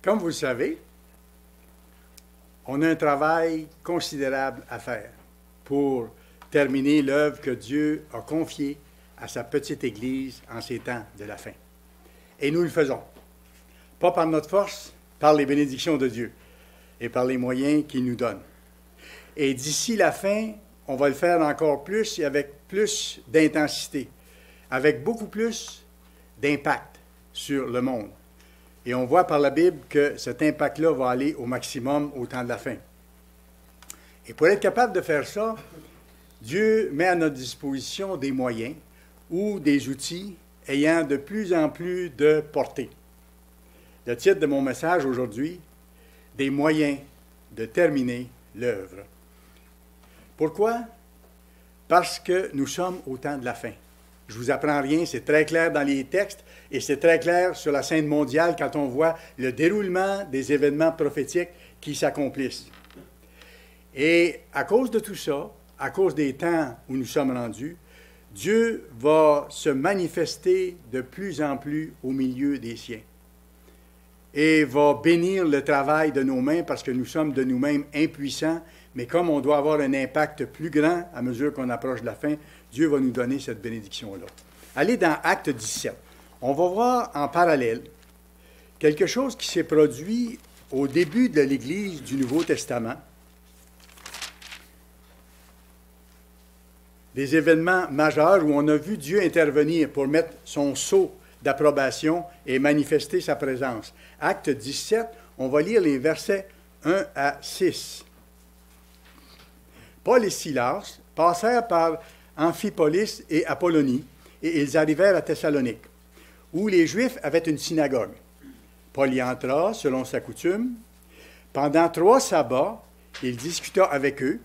Comme vous le savez, on a un travail considérable à faire pour terminer l'œuvre que Dieu a confiée à sa petite Église en ces temps de la fin. Et nous le faisons. Pas par notre force, par les bénédictions de Dieu et par les moyens qu'il nous donne. Et d'ici la fin, on va le faire encore plus et avec plus d'intensité, avec beaucoup plus d'impact sur le monde. Et on voit par la Bible que cet impact-là va aller au maximum au temps de la fin. Et pour être capable de faire ça, Dieu met à notre disposition des moyens ou des outils ayant de plus en plus de portée. Le titre de mon message aujourd'hui, « Des moyens de terminer l'œuvre ». Pourquoi? Parce que nous sommes au temps de la fin. Je ne vous apprends rien, c'est très clair dans les textes et c'est très clair sur la scène mondiale quand on voit le déroulement des événements prophétiques qui s'accomplissent. Et à cause de tout ça, à cause des temps où nous sommes rendus, Dieu va se manifester de plus en plus au milieu des siens et va bénir le travail de nos mains parce que nous sommes de nous-mêmes impuissants, mais comme on doit avoir un impact plus grand à mesure qu'on approche de la fin, Dieu va nous donner cette bénédiction-là. Allez dans Acte 17. On va voir en parallèle quelque chose qui s'est produit au début de l'Église du Nouveau Testament. Des événements majeurs où on a vu Dieu intervenir pour mettre son sceau d'approbation et manifester sa présence. Acte 17, on va lire les versets 1 à 6. Paul et Silas passèrent par Amphipolis et Apollonie, et ils arrivèrent à Thessalonique, où les Juifs avaient une synagogue. Paul y entra, selon sa coutume. Pendant 3 sabbats, il discuta avec eux.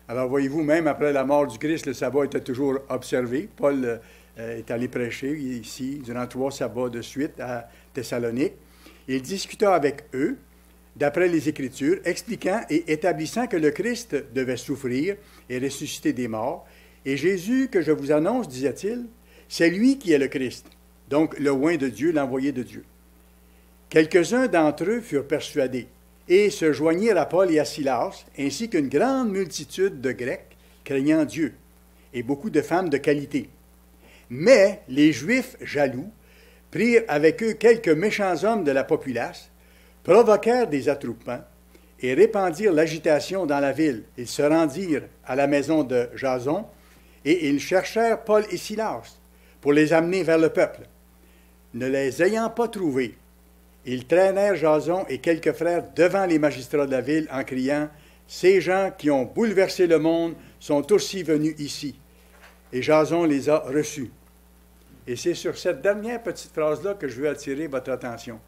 Alors, voyez-vous, même après la mort du Christ, le sabbat était toujours observé. Paul est allé prêcher ici durant 3 sabbats de suite à Thessalonique. Il discuta avec eux, d'après les Écritures, expliquant et établissant que le Christ devait souffrir et ressusciter des morts. Et Jésus, que je vous annonce, disait-il, c'est lui qui est le Christ, donc le oint de Dieu, l'envoyé de Dieu. Quelques-uns d'entre eux furent persuadés et se joignirent à Paul et à Silas, ainsi qu'une grande multitude de Grecs craignant Dieu, et beaucoup de femmes de qualité. Mais les Juifs jaloux prirent avec eux quelques méchants hommes de la populace, provoquèrent des attroupements et répandirent l'agitation dans la ville. Ils se rendirent à la maison de Jason et ils cherchèrent Paul et Silas pour les amener vers le peuple. Ne les ayant pas trouvés, ils traînèrent Jason et quelques frères devant les magistrats de la ville en criant « Ces gens qui ont bouleversé le monde sont aussi venus ici. » Et Jason les a reçus. Et c'est sur cette dernière petite phrase-là que je veux attirer votre attention.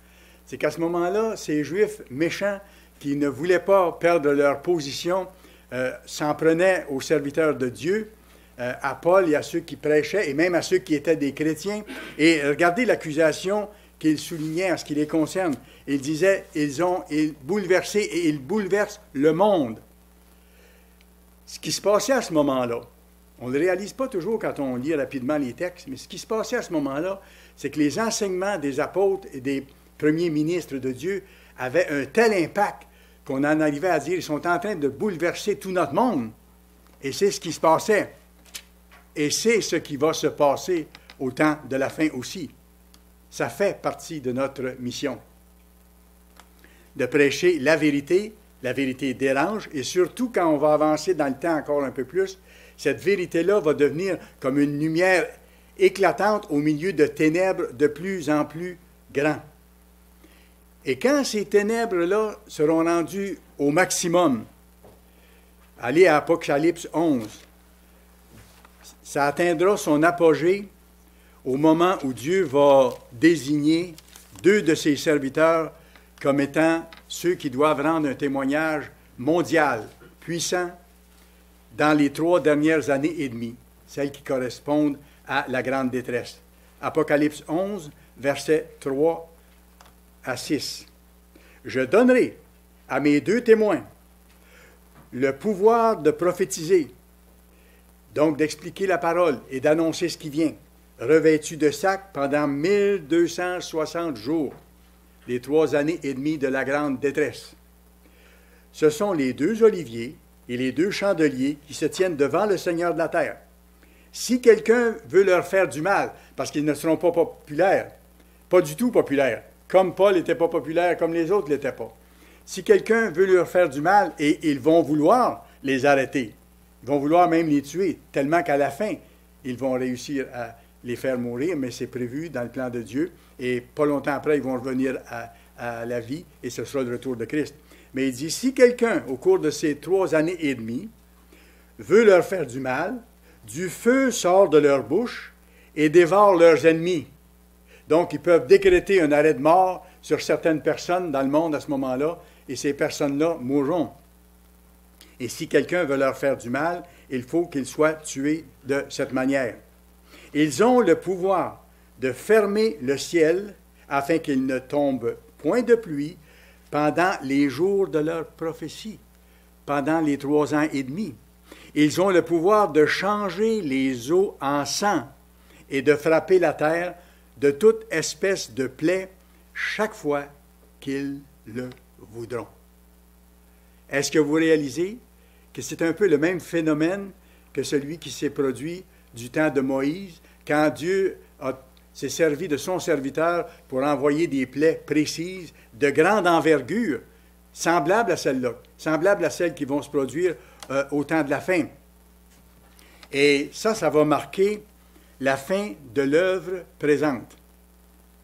C'est qu'à ce moment-là, ces Juifs méchants qui ne voulaient pas perdre leur position s'en prenaient aux serviteurs de Dieu, à Paul et à ceux qui prêchaient, et même à ceux qui étaient des chrétiens. Et regardez l'accusation qu'il soulignait en ce qui les concerne. Il disait, ils bouleversé et ils bouleversent le monde. Ce qui se passait à ce moment-là, on ne le réalise pas toujours quand on lit rapidement les textes, mais ce qui se passait à ce moment-là, c'est que les enseignements des apôtres et des premiers ministres de Dieu avaient un tel impact qu'on en arrivait à dire, ils sont en train de bouleverser tout notre monde. Et c'est ce qui se passait. Et c'est ce qui va se passer au temps de la fin aussi. Ça fait partie de notre mission. De prêcher la vérité dérange, et surtout quand on va avancer dans le temps encore un peu plus, cette vérité-là va devenir comme une lumière éclatante au milieu de ténèbres de plus en plus grands. Et quand ces ténèbres-là seront rendues au maximum, allez à Apocalypse 11, ça atteindra son apogée au moment où Dieu va désigner 2 de ses serviteurs comme étant ceux qui doivent rendre un témoignage mondial, puissant, dans les 3 dernières années et demie, celles qui correspondent à la grande détresse. Apocalypse 11, versets 3 à 6. « Je donnerai à mes 2 témoins le pouvoir de prophétiser, donc d'expliquer la parole et d'annoncer ce qui vient, revêtus de sac pendant 1260 jours, les 3 années et demie de la grande détresse. Ce sont les 2 oliviers et les 2 chandeliers qui se tiennent devant le Seigneur de la terre. Si quelqu'un veut leur faire du mal, parce qu'ils ne seront pas populaires, pas du tout populaires, comme Paul n'était pas populaire, comme les autres ne l'étaient pas. Si quelqu'un veut leur faire du mal, et ils vont vouloir les arrêter, ils vont vouloir même les tuer, tellement qu'à la fin, ils vont réussir à les faire mourir, mais c'est prévu dans le plan de Dieu, et pas longtemps après, ils vont revenir à la vie, et ce sera le retour de Christ. Mais il dit, si quelqu'un, au cours de ces 3 années et demie, veut leur faire du mal, du feu sort de leur bouche et dévore leurs ennemis. Donc, ils peuvent décréter un arrêt de mort sur certaines personnes dans le monde à ce moment-là, et ces personnes-là mourront. Et si quelqu'un veut leur faire du mal, il faut qu'ils soient tués de cette manière. Ils ont le pouvoir de fermer le ciel afin qu'il ne tombe point de pluie pendant les jours de leur prophétie, pendant les 3 ans et demi. Ils ont le pouvoir de changer les eaux en sang et de frapper la terre de toute espèce de plaie chaque fois qu'ils le voudront. Est-ce que vous réalisez que c'est un peu le même phénomène que celui qui s'est produit du temps de Moïse, quand Dieu s'est servi de son serviteur pour envoyer des plaies précises, de grande envergure, semblables à celles-là, semblables à celles qui vont se produire au temps de la fin. Et ça va marquer la fin de l'œuvre présente,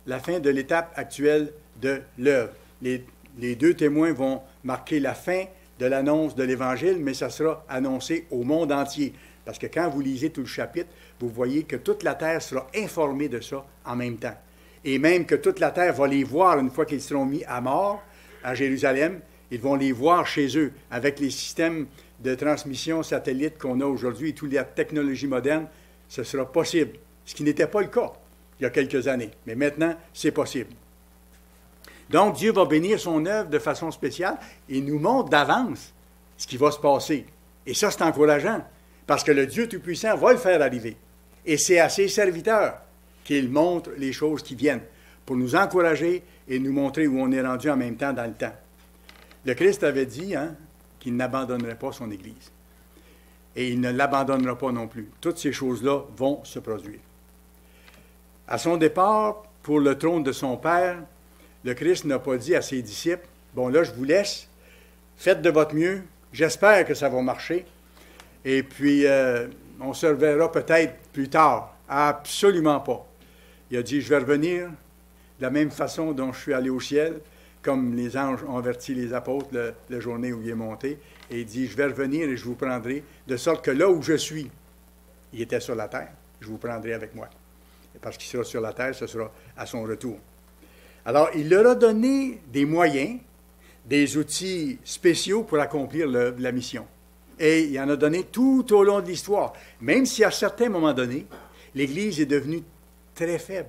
la fin de l'étape actuelle de l'œuvre. Les 2 témoins vont marquer la fin de l'annonce de l'Évangile, mais ça sera annoncé au monde entier. Parce que quand vous lisez tout le chapitre, vous voyez que toute la terre sera informée de ça en même temps. Et même que toute la terre va les voir une fois qu'ils seront mis à mort à Jérusalem. Ils vont les voir chez eux avec les systèmes de transmission satellite qu'on a aujourd'hui et toute la technologie moderne. Ce sera possible. Ce qui n'était pas le cas il y a quelques années. Mais maintenant, c'est possible. Donc, Dieu va bénir son œuvre de façon spéciale et nous montre d'avance ce qui va se passer. Et ça, c'est encourageant, parce que le Dieu Tout-Puissant va le faire arriver. Et c'est à ses serviteurs qu'il montre les choses qui viennent, pour nous encourager et nous montrer où on est rendu en même temps dans le temps. Le Christ avait dit qu'il n'abandonnerait pas son Église. Et il ne l'abandonnera pas non plus. Toutes ces choses-là vont se produire. À son départ, pour le trône de son Père, le Christ n'a pas dit à ses disciples, « Bon, là, je vous laisse, faites de votre mieux, j'espère que ça va marcher, et puis on se reverra peut-être plus tard. » Absolument pas. Il a dit, « Je vais revenir de la même façon dont je suis allé au ciel, comme les anges ont averti les apôtres la journée où il est monté, et il dit, « Je vais revenir et je vous prendrai, de sorte que là où je suis, il était sur la terre, je vous prendrai avec moi. » Et parce qu'il sera sur la terre, ce sera à son retour. Alors, il leur a donné des moyens, des outils spéciaux pour accomplir la mission. Et il en a donné tout au long de l'histoire. Même si à certains moments donnés, l'Église est devenue très faible,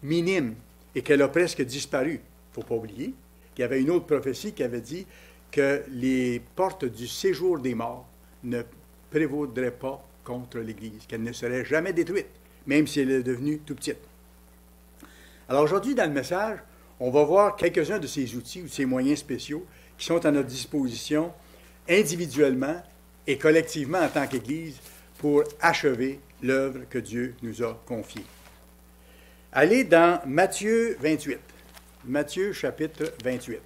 minime, et qu'elle a presque disparu. Il ne faut pas oublier qu'il y avait une autre prophétie qui avait dit que les portes du séjour des morts ne prévaudraient pas contre l'Église, qu'elle ne serait jamais détruite, même si elle est devenue tout petite. Alors aujourd'hui, dans le message, on va voir quelques-uns de ces outils ou de ces moyens spéciaux qui sont à notre disposition individuellement et collectivement en tant qu'Église pour achever l'œuvre que Dieu nous a confiée. Allez dans Matthieu 28. Matthieu chapitre 28.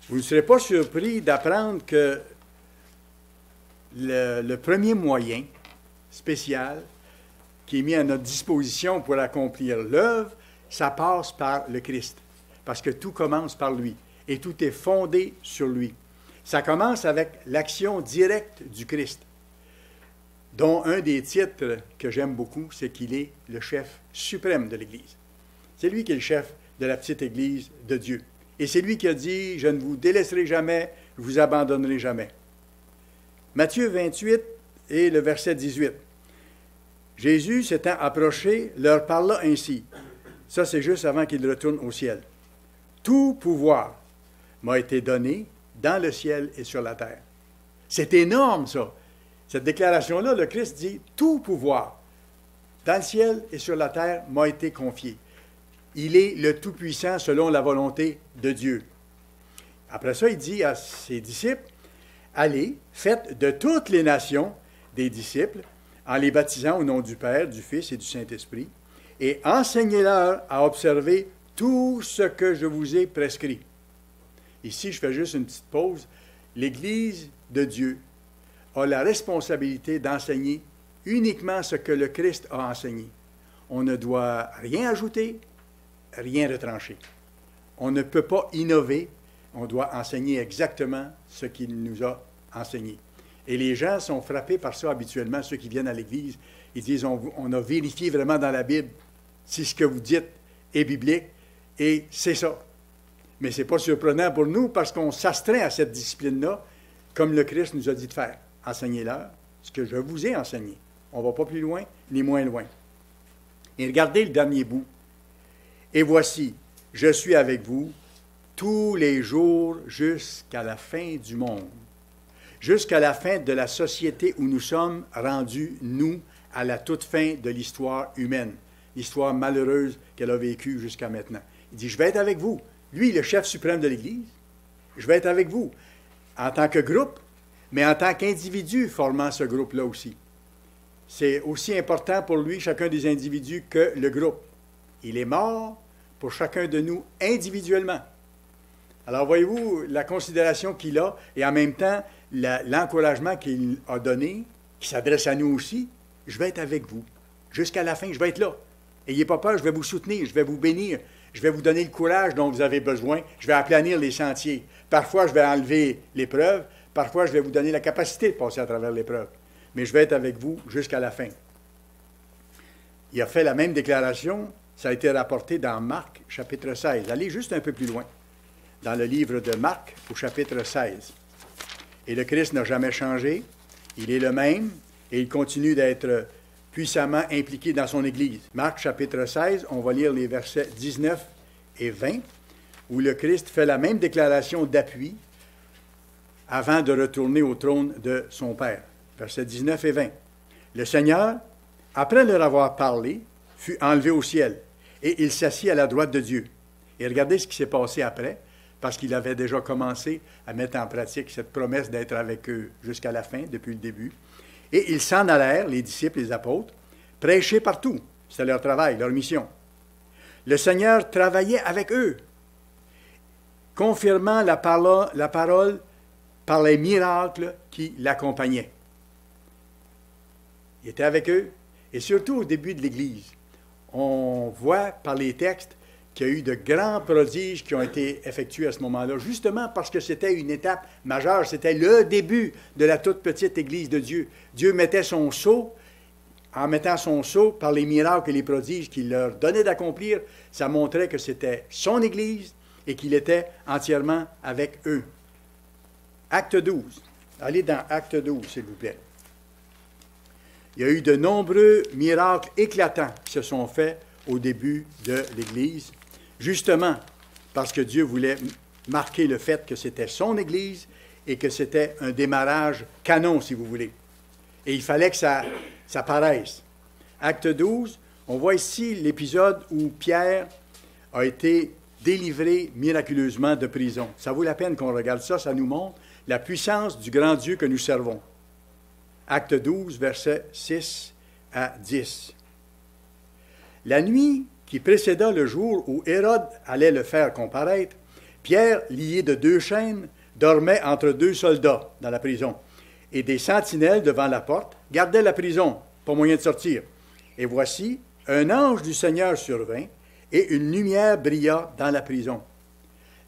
Vous ne serez pas surpris d'apprendre que le premier moyen spécial qui est mis à notre disposition pour accomplir l'œuvre, ça passe par le Christ. Parce que tout commence par lui et tout est fondé sur lui. Ça commence avec l'action directe du Christ, dont un des titres que j'aime beaucoup, c'est qu'il est le chef suprême de l'Église. C'est lui qui est le chef de la petite Église de Dieu. Et c'est lui qui a dit, « Je ne vous délaisserai jamais, je vous abandonnerai jamais. » Matthieu 28 et le verset 18. Jésus, s'étant approché, leur parla ainsi. Ça, c'est juste avant qu'il retourne au ciel. « Tout pouvoir m'a été donné dans le ciel et sur la terre. C'est énorme, ça. Cette déclaration-là, le Christ dit, tout pouvoir dans le ciel et sur la terre m'a été confié. Il est le Tout-Puissant selon la volonté de Dieu. Après ça, il dit à ses disciples, allez, faites de toutes les nations des disciples, en les baptisant au nom du Père, du Fils et du Saint-Esprit, et enseignez-leur à observer tout ce que je vous ai prescrit. Ici, je fais juste une petite pause. L'Église de Dieu a la responsabilité d'enseigner uniquement ce que le Christ a enseigné. On ne doit rien ajouter, rien retrancher. On ne peut pas innover, on doit enseigner exactement ce qu'il nous a enseigné. Et les gens sont frappés par ça habituellement, ceux qui viennent à l'Église. Ils disent, on a vérifié vraiment dans la Bible si ce que vous dites est biblique, et c'est ça. Mais ce n'est pas surprenant pour nous parce qu'on s'astreint à cette discipline-là, comme le Christ nous a dit de faire. Enseignez-leur ce que je vous ai enseigné. On ne va pas plus loin, ni moins loin. Et regardez le dernier bout. Et voici, je suis avec vous tous les jours jusqu'à la fin du monde. Jusqu'à la fin de la société où nous sommes rendus, nous, à la toute fin de l'histoire humaine, l'histoire malheureuse qu'elle a vécue jusqu'à maintenant. Il dit, je vais être avec vous. Lui, le chef suprême de l'Église, je vais être avec vous, en tant que groupe, mais en tant qu'individu formant ce groupe-là aussi. C'est aussi important pour lui, chacun des individus, que le groupe. Il est mort pour chacun de nous individuellement. Alors, voyez-vous la considération qu'il a et en même temps l'encouragement qu'il a donné, qui s'adresse à nous aussi. Je vais être avec vous jusqu'à la fin, je vais être là. N'ayez pas peur, je vais vous soutenir, je vais vous bénir, je vais vous donner le courage dont vous avez besoin, je vais aplanir les sentiers. Parfois, je vais enlever l'épreuve, parfois, je vais vous donner la capacité de passer à travers l'épreuve. Mais je vais être avec vous jusqu'à la fin. Il a fait la même déclaration, ça a été rapporté dans Marc, chapitre 16. Allez juste un peu plus loin, dans le livre de Marc, au chapitre 16. Et le Christ n'a jamais changé, il est le même, et il continue d'être puissamment impliqué dans son Église. Marc, chapitre 16, on va lire les versets 19 et 20, où le Christ fait la même déclaration d'appui avant de retourner au trône de son Père. Versets 19 et 20. Le Seigneur, après leur avoir parlé, fut enlevé au ciel, et il s'assit à la droite de Dieu. Et regardez ce qui s'est passé après, parce qu'il avait déjà commencé à mettre en pratique cette promesse d'être avec eux jusqu'à la fin, depuis le début. Et ils s'en allèrent, les disciples, les apôtres, prêcher partout. C'était leur travail, leur mission. Le Seigneur travaillait avec eux, confirmant la parole par les miracles qui l'accompagnaient. Il était avec eux, et surtout au début de l'Église. On voit par les textes qu'il y a eu de grands prodiges qui ont été effectués à ce moment-là, justement parce que c'était une étape majeure, c'était le début de la toute petite Église de Dieu. Dieu mettait son sceau, en mettant son sceau par les miracles et les prodiges qu'il leur donnait d'accomplir, ça montrait que c'était son Église et qu'il était entièrement avec eux. Acte 12. Allez dans Acte 12, s'il vous plaît. Il y a eu de nombreux miracles éclatants qui se sont faits au début de l'Église, justement parce que Dieu voulait marquer le fait que c'était son Église et que c'était un démarrage canon, si vous voulez. Et il fallait que ça paraisse. Acte 12, on voit ici l'épisode où Pierre a été délivré miraculeusement de prison. Ça vaut la peine qu'on regarde ça, ça nous montre la puissance du grand Dieu que nous servons. Acte 12, versets 6 à 10. La nuit qui précéda le jour où Hérode allait le faire comparaître, Pierre, lié de 2 chaînes, dormait entre 2 soldats dans la prison, et des sentinelles devant la porte gardaient la prison, pas moyen de sortir. Et voici, un ange du Seigneur survint, et une lumière brilla dans la prison.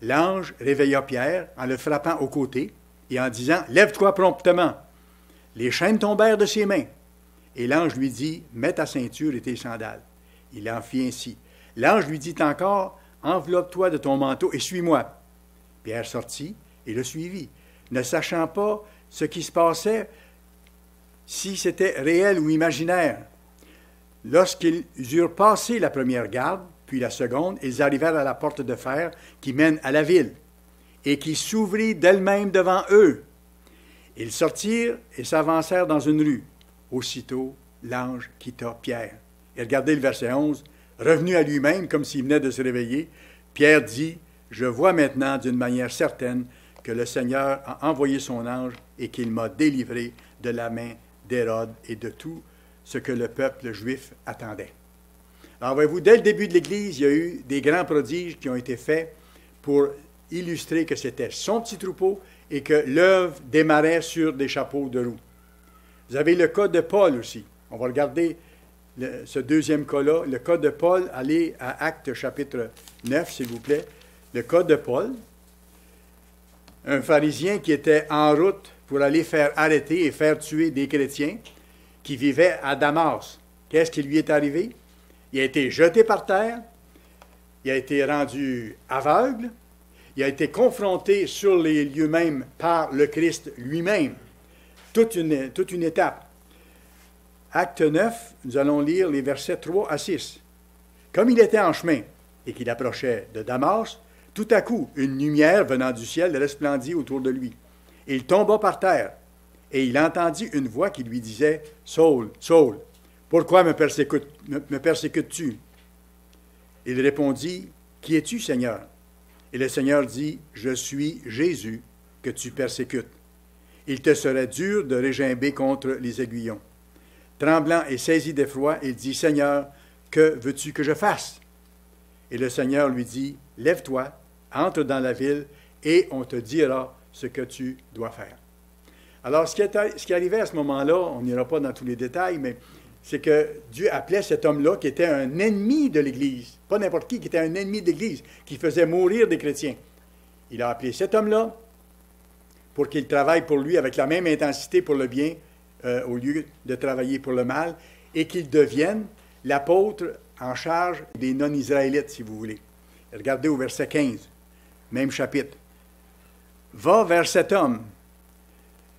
L'ange réveilla Pierre en le frappant au côté et en disant « Lève-toi promptement ». Les chaînes tombèrent de ses mains. Et l'ange lui dit « Mets ta ceinture et tes sandales ». Il en fit ainsi. L'ange lui dit encore « Enveloppe-toi de ton manteau et suis-moi ». Pierre sortit et le suivit, ne sachant pas ce qui se passait, si c'était réel ou imaginaire. Lorsqu'ils eurent passé la première garde, puis la seconde, ils arrivèrent à la porte de fer qui mène à la ville. et qui s'ouvrit d'elle-même devant eux. Ils sortirent et s'avancèrent dans une rue. Aussitôt, l'ange quitta Pierre. Et regardez le verset 11. Revenu à lui-même, comme s'il venait de se réveiller, Pierre dit, « Je vois maintenant d'une manière certaine que le Seigneur a envoyé son ange et qu'il m'a délivré de la main d'Hérode et de tout ce que le peuple juif attendait. » Alors, voyez-vous, dès le début de l'Église, il y a eu des grands prodiges qui ont été faits pour illustrer que c'était son petit troupeau et que l'œuvre démarrait sur des chapeaux de roue. Vous avez le cas de Paul aussi. On va regarder ce deuxième cas-là, le cas de Paul. Allez à Actes chapitre 9, s'il vous plaît. Le cas de Paul, un pharisien qui était en route pour aller faire arrêter et faire tuer des chrétiens qui vivaient à Damas. Qu'est-ce qui lui est arrivé? Il a été jeté par terre, il a été rendu aveugle, il a été confronté sur les lieux mêmes par le Christ lui-même. Toute une étape. Acte 9, nous allons lire les versets 3 à 6. Comme il était en chemin et qu'il approchait de Damas, tout à coup, une lumière venant du ciel resplendit autour de lui. Il tomba par terre et il entendit une voix qui lui disait « Saul, Saul, pourquoi me persécutes-tu? » Il répondit « Qui es-tu, Seigneur? » Et le Seigneur dit « Je suis Jésus que tu persécutes. Il te serait dur de régimber contre les aiguillons. » Tremblant et saisi d'effroi, il dit « Seigneur, que veux-tu que je fasse? » Et le Seigneur lui dit « Lève-toi, entre dans la ville, et on te dira ce que tu dois faire. » Alors, ce qui arrivait à ce moment-là, on n'ira pas dans tous les détails, mais c'est que Dieu appelait cet homme-là, qui était un ennemi de l'Église, pas n'importe qui était un ennemi de l'Église, qui faisait mourir des chrétiens. Il a appelé cet homme-là pour qu'il travaille pour lui avec la même intensité pour le bien, au lieu de travailler pour le mal, et qu'il devienne l'apôtre en charge des non-israélites, si vous voulez. Regardez au verset 15, même chapitre. « Va vers cet homme,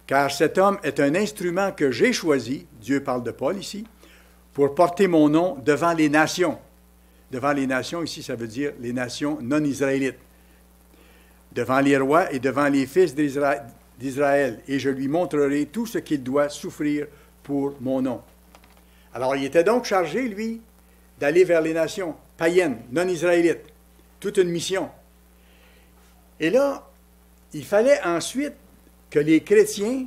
car cet homme est un instrument que j'ai choisi, Dieu parle de Paul ici, pour porter mon nom devant les nations. » Devant les nations, ici, ça veut dire les nations non-israélites. « Devant les rois et devant les fils d'Israël, et je lui montrerai tout ce qu'il doit souffrir pour mon nom. » Alors, il était donc chargé, lui, d'aller vers les nations païennes, non-israélites. Toute une mission. Et là, il fallait ensuite que les chrétiens,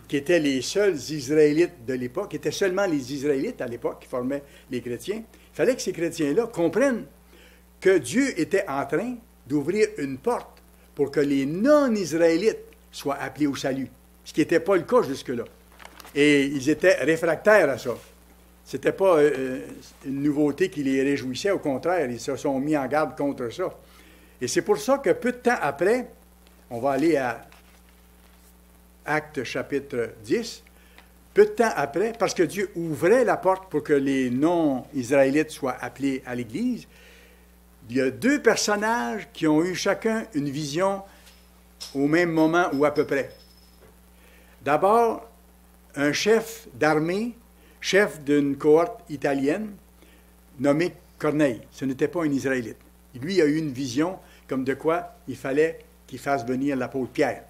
qui étaient les seuls Israélites de l'époque, qui étaient seulement les Israélites à l'époque qui formaient les chrétiens, il fallait que ces chrétiens-là comprennent que Dieu était en train d'ouvrir une porte pour que les non-Israélites soient appelés au salut, ce qui n'était pas le cas jusque-là. Et ils étaient réfractaires à ça. Ce n'était pas une nouveauté qui les réjouissait, au contraire, ils se sont mis en garde contre ça. Et c'est pour ça que peu de temps après, on va aller à Actes chapitre 10, peu de temps après, parce que Dieu ouvrait la porte pour que les non-Israélites soient appelés à l'Église, il y a deux personnages qui ont eu chacun une vision au même moment ou à peu près. D'abord, un chef d'armée, chef d'une cohorte italienne, nommé Corneille. Ce n'était pas un Israélite. Lui a eu une vision comme de quoi il fallait qu'il fasse venir l'apôtre Pierre.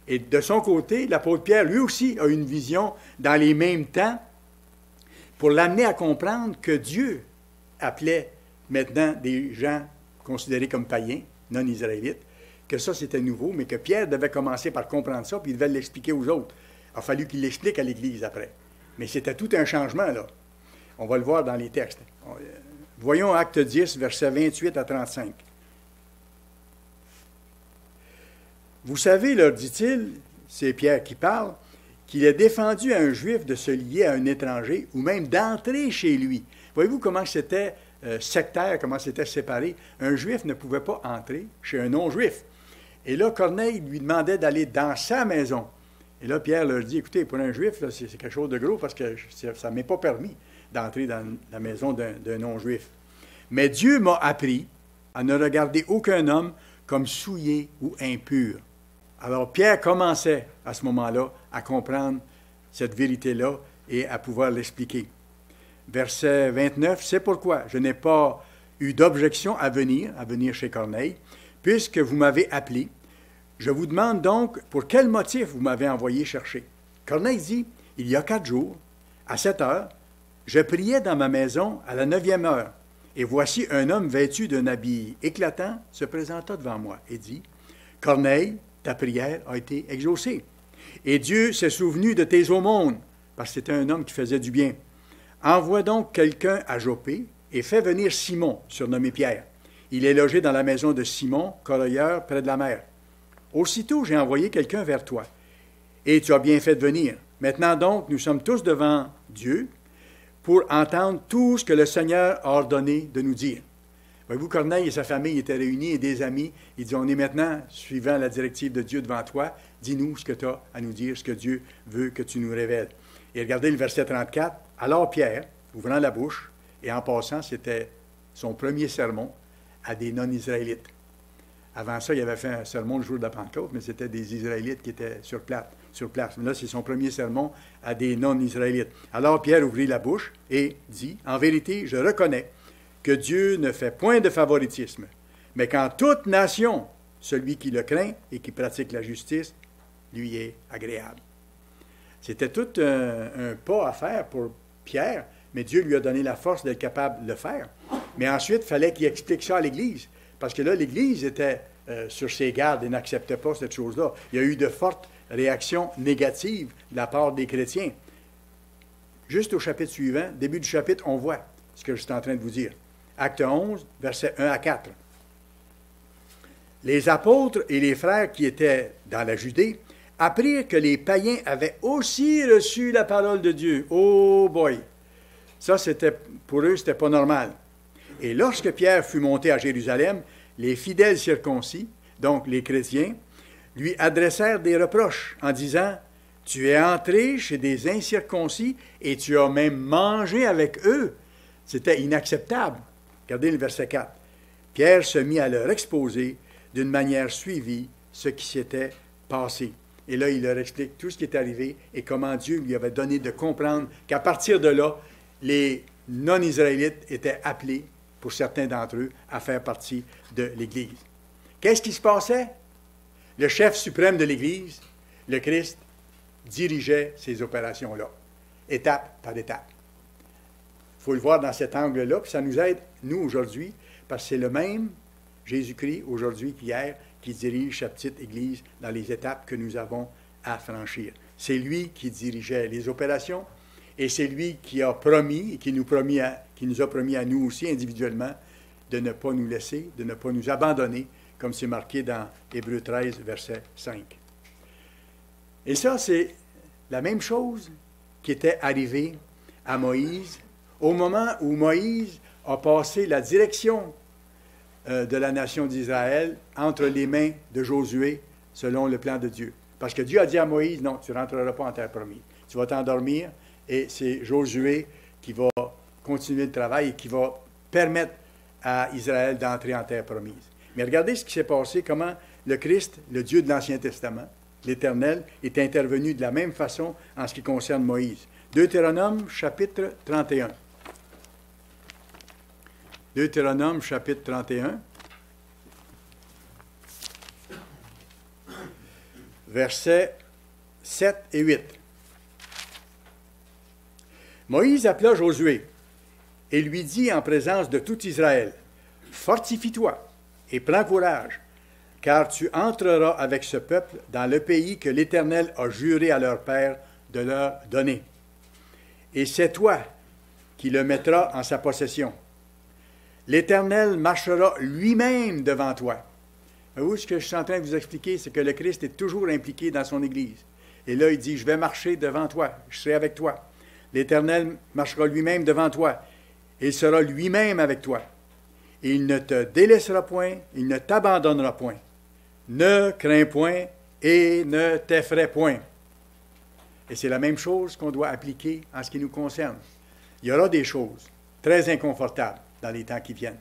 Et de son côté, l'apôtre Pierre, lui aussi, a eu une vision dans les mêmes temps pour l'amener à comprendre que Dieu appelait maintenant des gens considérés comme païens, non-israélites, que ça c'était nouveau, mais que Pierre devait commencer par comprendre ça, puis il devait l'expliquer aux autres. Il a fallu qu'il l'explique à l'Église après. Mais c'était tout un changement, là. On va le voir dans les textes. Voyons Acte 10, versets 28 à 35. « Vous savez, leur dit-il, c'est Pierre qui parle, qu'il est défendu à un Juif de se lier à un étranger ou même d'entrer chez lui. » Voyez-vous comment c'était sectaire, comment c'était séparé? Un Juif ne pouvait pas entrer chez un non-Juif. Et là, Corneille lui demandait d'aller dans sa maison. Et là, Pierre leur dit, écoutez, pour un Juif, là, c'est quelque chose de gros parce que ça ne m'est pas permis d'entrer dans la maison d'un non-Juif. Mais Dieu m'a appris à ne regarder aucun homme comme souillé ou impur. Alors, Pierre commençait à ce moment-là à comprendre cette vérité-là et à pouvoir l'expliquer. Verset 29, « C'est pourquoi je n'ai pas eu d'objection à venir chez Corneille, puisque vous m'avez appelé. Je vous demande donc pour quel motif vous m'avez envoyé chercher. Corneille dit, il y a 4 jours, à 7 heures, je priais dans ma maison à la 9e heure, et voici un homme vêtu d'un habit éclatant se présenta devant moi et dit, Corneille, ta prière a été exaucée, et Dieu s'est souvenu de tes aumônes, parce que c'était un homme qui faisait du bien. Envoie donc quelqu'un à Jopé et fais venir Simon, surnommé Pierre. Il est logé dans la maison de Simon, correilleur, près de la mer. Aussitôt, j'ai envoyé quelqu'un vers toi, et tu as bien fait de venir. Maintenant donc, nous sommes tous devant Dieu pour entendre tout ce que le Seigneur a ordonné de nous dire. Voyez-vous, Corneille et sa famille étaient réunis et des amis. Il dit, on est maintenant, suivant la directive de Dieu devant toi, dis-nous ce que tu as à nous dire, ce que Dieu veut que tu nous révèles. Et regardez le verset 34. Alors Pierre, ouvrant la bouche, et en passant, c'était son premier sermon à des non-Israélites. Avant ça, il avait fait un sermon le jour de la Pentecôte, mais c'était des Israélites qui étaient sur place. Mais là, c'est son premier sermon à des non-Israélites. Alors Pierre ouvrit la bouche et dit, « En vérité, je reconnais que Dieu ne fait point de favoritisme, mais qu'en toute nation, celui qui le craint et qui pratique la justice, lui est agréable. » C'était tout un pas à faire pour Pierre, mais Dieu lui a donné la force d'être capable de le faire. Mais ensuite, il fallait qu'il explique ça à l'Église, parce que là, l'Église était sur ses gardes et n'acceptait pas cette chose-là. Il y a eu de fortes réactions négatives de la part des chrétiens. Juste au chapitre suivant, début du chapitre, on voit ce que je suis en train de vous dire. Acte 11, versets 1 à 4. Les apôtres et les frères qui étaient dans la Judée apprirent que les païens avaient aussi reçu la parole de Dieu. Oh boy! Ça, pour eux, c'était pas normal. Et lorsque Pierre fut monté à Jérusalem, les fidèles circoncis, donc les chrétiens, lui adressèrent des reproches en disant, « Tu es entré chez des incirconcis et tu as même mangé avec eux. » C'était inacceptable. Regardez le verset 4. Pierre se mit à leur exposer d'une manière suivie ce qui s'était passé. Et là, il leur explique tout ce qui est arrivé et comment Dieu lui avait donné de comprendre qu'à partir de là, les non-Israélites étaient appelés, pour certains d'entre eux, à faire partie de l'Église. Qu'est-ce qui se passait? Le chef suprême de l'Église, le Christ, dirigeait ces opérations-là, étape par étape. Il faut le voir dans cet angle-là, puis ça nous aide, nous, aujourd'hui, parce que c'est le même Jésus-Christ, aujourd'hui qu'hier, qui dirige sa petite Église dans les étapes que nous avons à franchir. C'est lui qui dirigeait les opérations, et c'est lui qui a promis, et qui nous a promis à nous aussi individuellement, de ne pas nous laisser, de ne pas nous abandonner, comme c'est marqué dans Hébreux 13, verset 5. Et ça, c'est la même chose qui était arrivée à Moïse, au moment où Moïse a passé la direction de la nation d'Israël entre les mains de Josué, selon le plan de Dieu. Parce que Dieu a dit à Moïse, non, tu ne rentreras pas en terre promise. Tu vas t'endormir, et c'est Josué qui va continuer le travail et qui va permettre à Israël d'entrer en terre promise. Mais regardez ce qui s'est passé, comment le Christ, le Dieu de l'Ancien Testament, l'Éternel, est intervenu de la même façon en ce qui concerne Moïse. Deutéronome, chapitre 31. Deutéronome, chapitre 31, versets 7 et 8. Moïse appela Josué et lui dit en présence de tout Israël, « Fortifie-toi et prends courage, car tu entreras avec ce peuple dans le pays que l'Éternel a juré à leur père de leur donner. Et c'est toi qui le mettras en sa possession. L'Éternel marchera lui-même devant toi. » Vous, ce que je suis en train de vous expliquer, c'est que le Christ est toujours impliqué dans son Église. Et là, il dit, « Je vais marcher devant toi, je serai avec toi. L'Éternel marchera lui-même devant toi. Il sera lui-même avec toi. Il ne te délaissera point, il ne t'abandonnera point. Ne crains point et ne t'effraie point. » Et c'est la même chose qu'on doit appliquer en ce qui nous concerne. Il y aura des choses très inconfortables dans les temps qui viennent.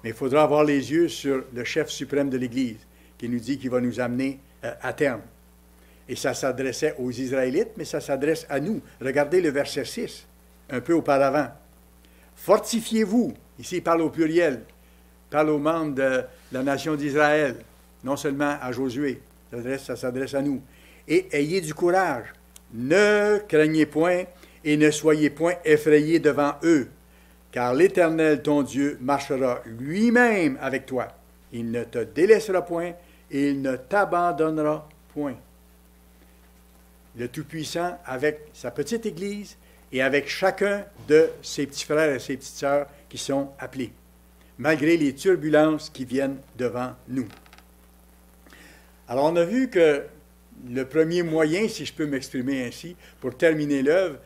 Mais il faudra avoir les yeux sur le chef suprême de l'Église qui nous dit qu'il va nous amener à terme. Et ça s'adressait aux Israélites, mais ça s'adresse à nous. Regardez le verset 6, un peu auparavant. « Fortifiez-vous », ici il parle au pluriel, il parle aux membres de la nation d'Israël. non seulement à Josué, ça s'adresse à nous. Et ayez du courage, ne craignez point et ne soyez point effrayés devant eux, car l'Éternel, ton Dieu, marchera lui-même avec toi. Il ne te délaissera point et il ne t'abandonnera point. Le Tout-Puissant, avec sa petite Église et avec chacun de ses petits frères et ses petites sœurs qui sont appelés, malgré les turbulences qui viennent devant nous. Alors, on a vu que le premier moyen, si je peux m'exprimer ainsi, pour terminer l'œuvre,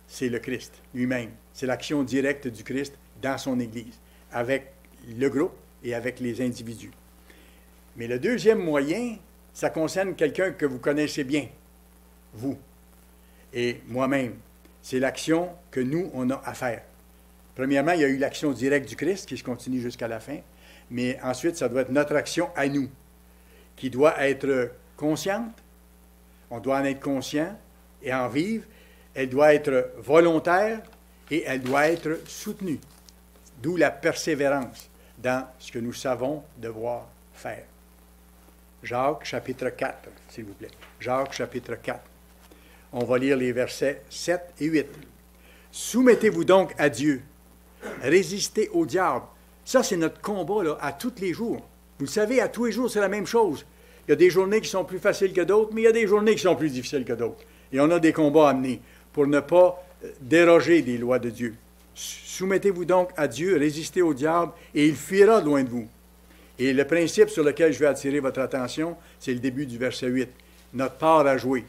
c'est le Christ lui-même. C'est l'action directe du Christ dans son Église, avec le groupe et avec les individus. Mais le deuxième moyen, ça concerne quelqu'un que vous connaissez bien, vous et moi-même. C'est l'action que nous, on a à faire. Premièrement, il y a eu l'action directe du Christ qui se continue jusqu'à la fin, mais ensuite, ça doit être notre action à nous, qui doit être consciente. On doit en être conscient et en vivre. Elle doit être volontaire et elle doit être soutenue. D'où la persévérance dans ce que nous savons devoir faire. Jacques, chapitre 4, s'il vous plaît. Jacques, chapitre 4. On va lire les versets 7 et 8. « Soumettez-vous donc à Dieu. Résistez au diable. » Ça, c'est notre combat là, à tous les jours. Vous le savez, à tous les jours, c'est la même chose. Il y a des journées qui sont plus faciles que d'autres, mais il y a des journées qui sont plus difficiles que d'autres. Et on a des combats à mener pour ne pas déroger des lois de Dieu. Soumettez-vous donc à Dieu, résistez au diable, et il fuira loin de vous. Et le principe sur lequel je vais attirer votre attention, c'est le début du verset 8. Notre part à jouer.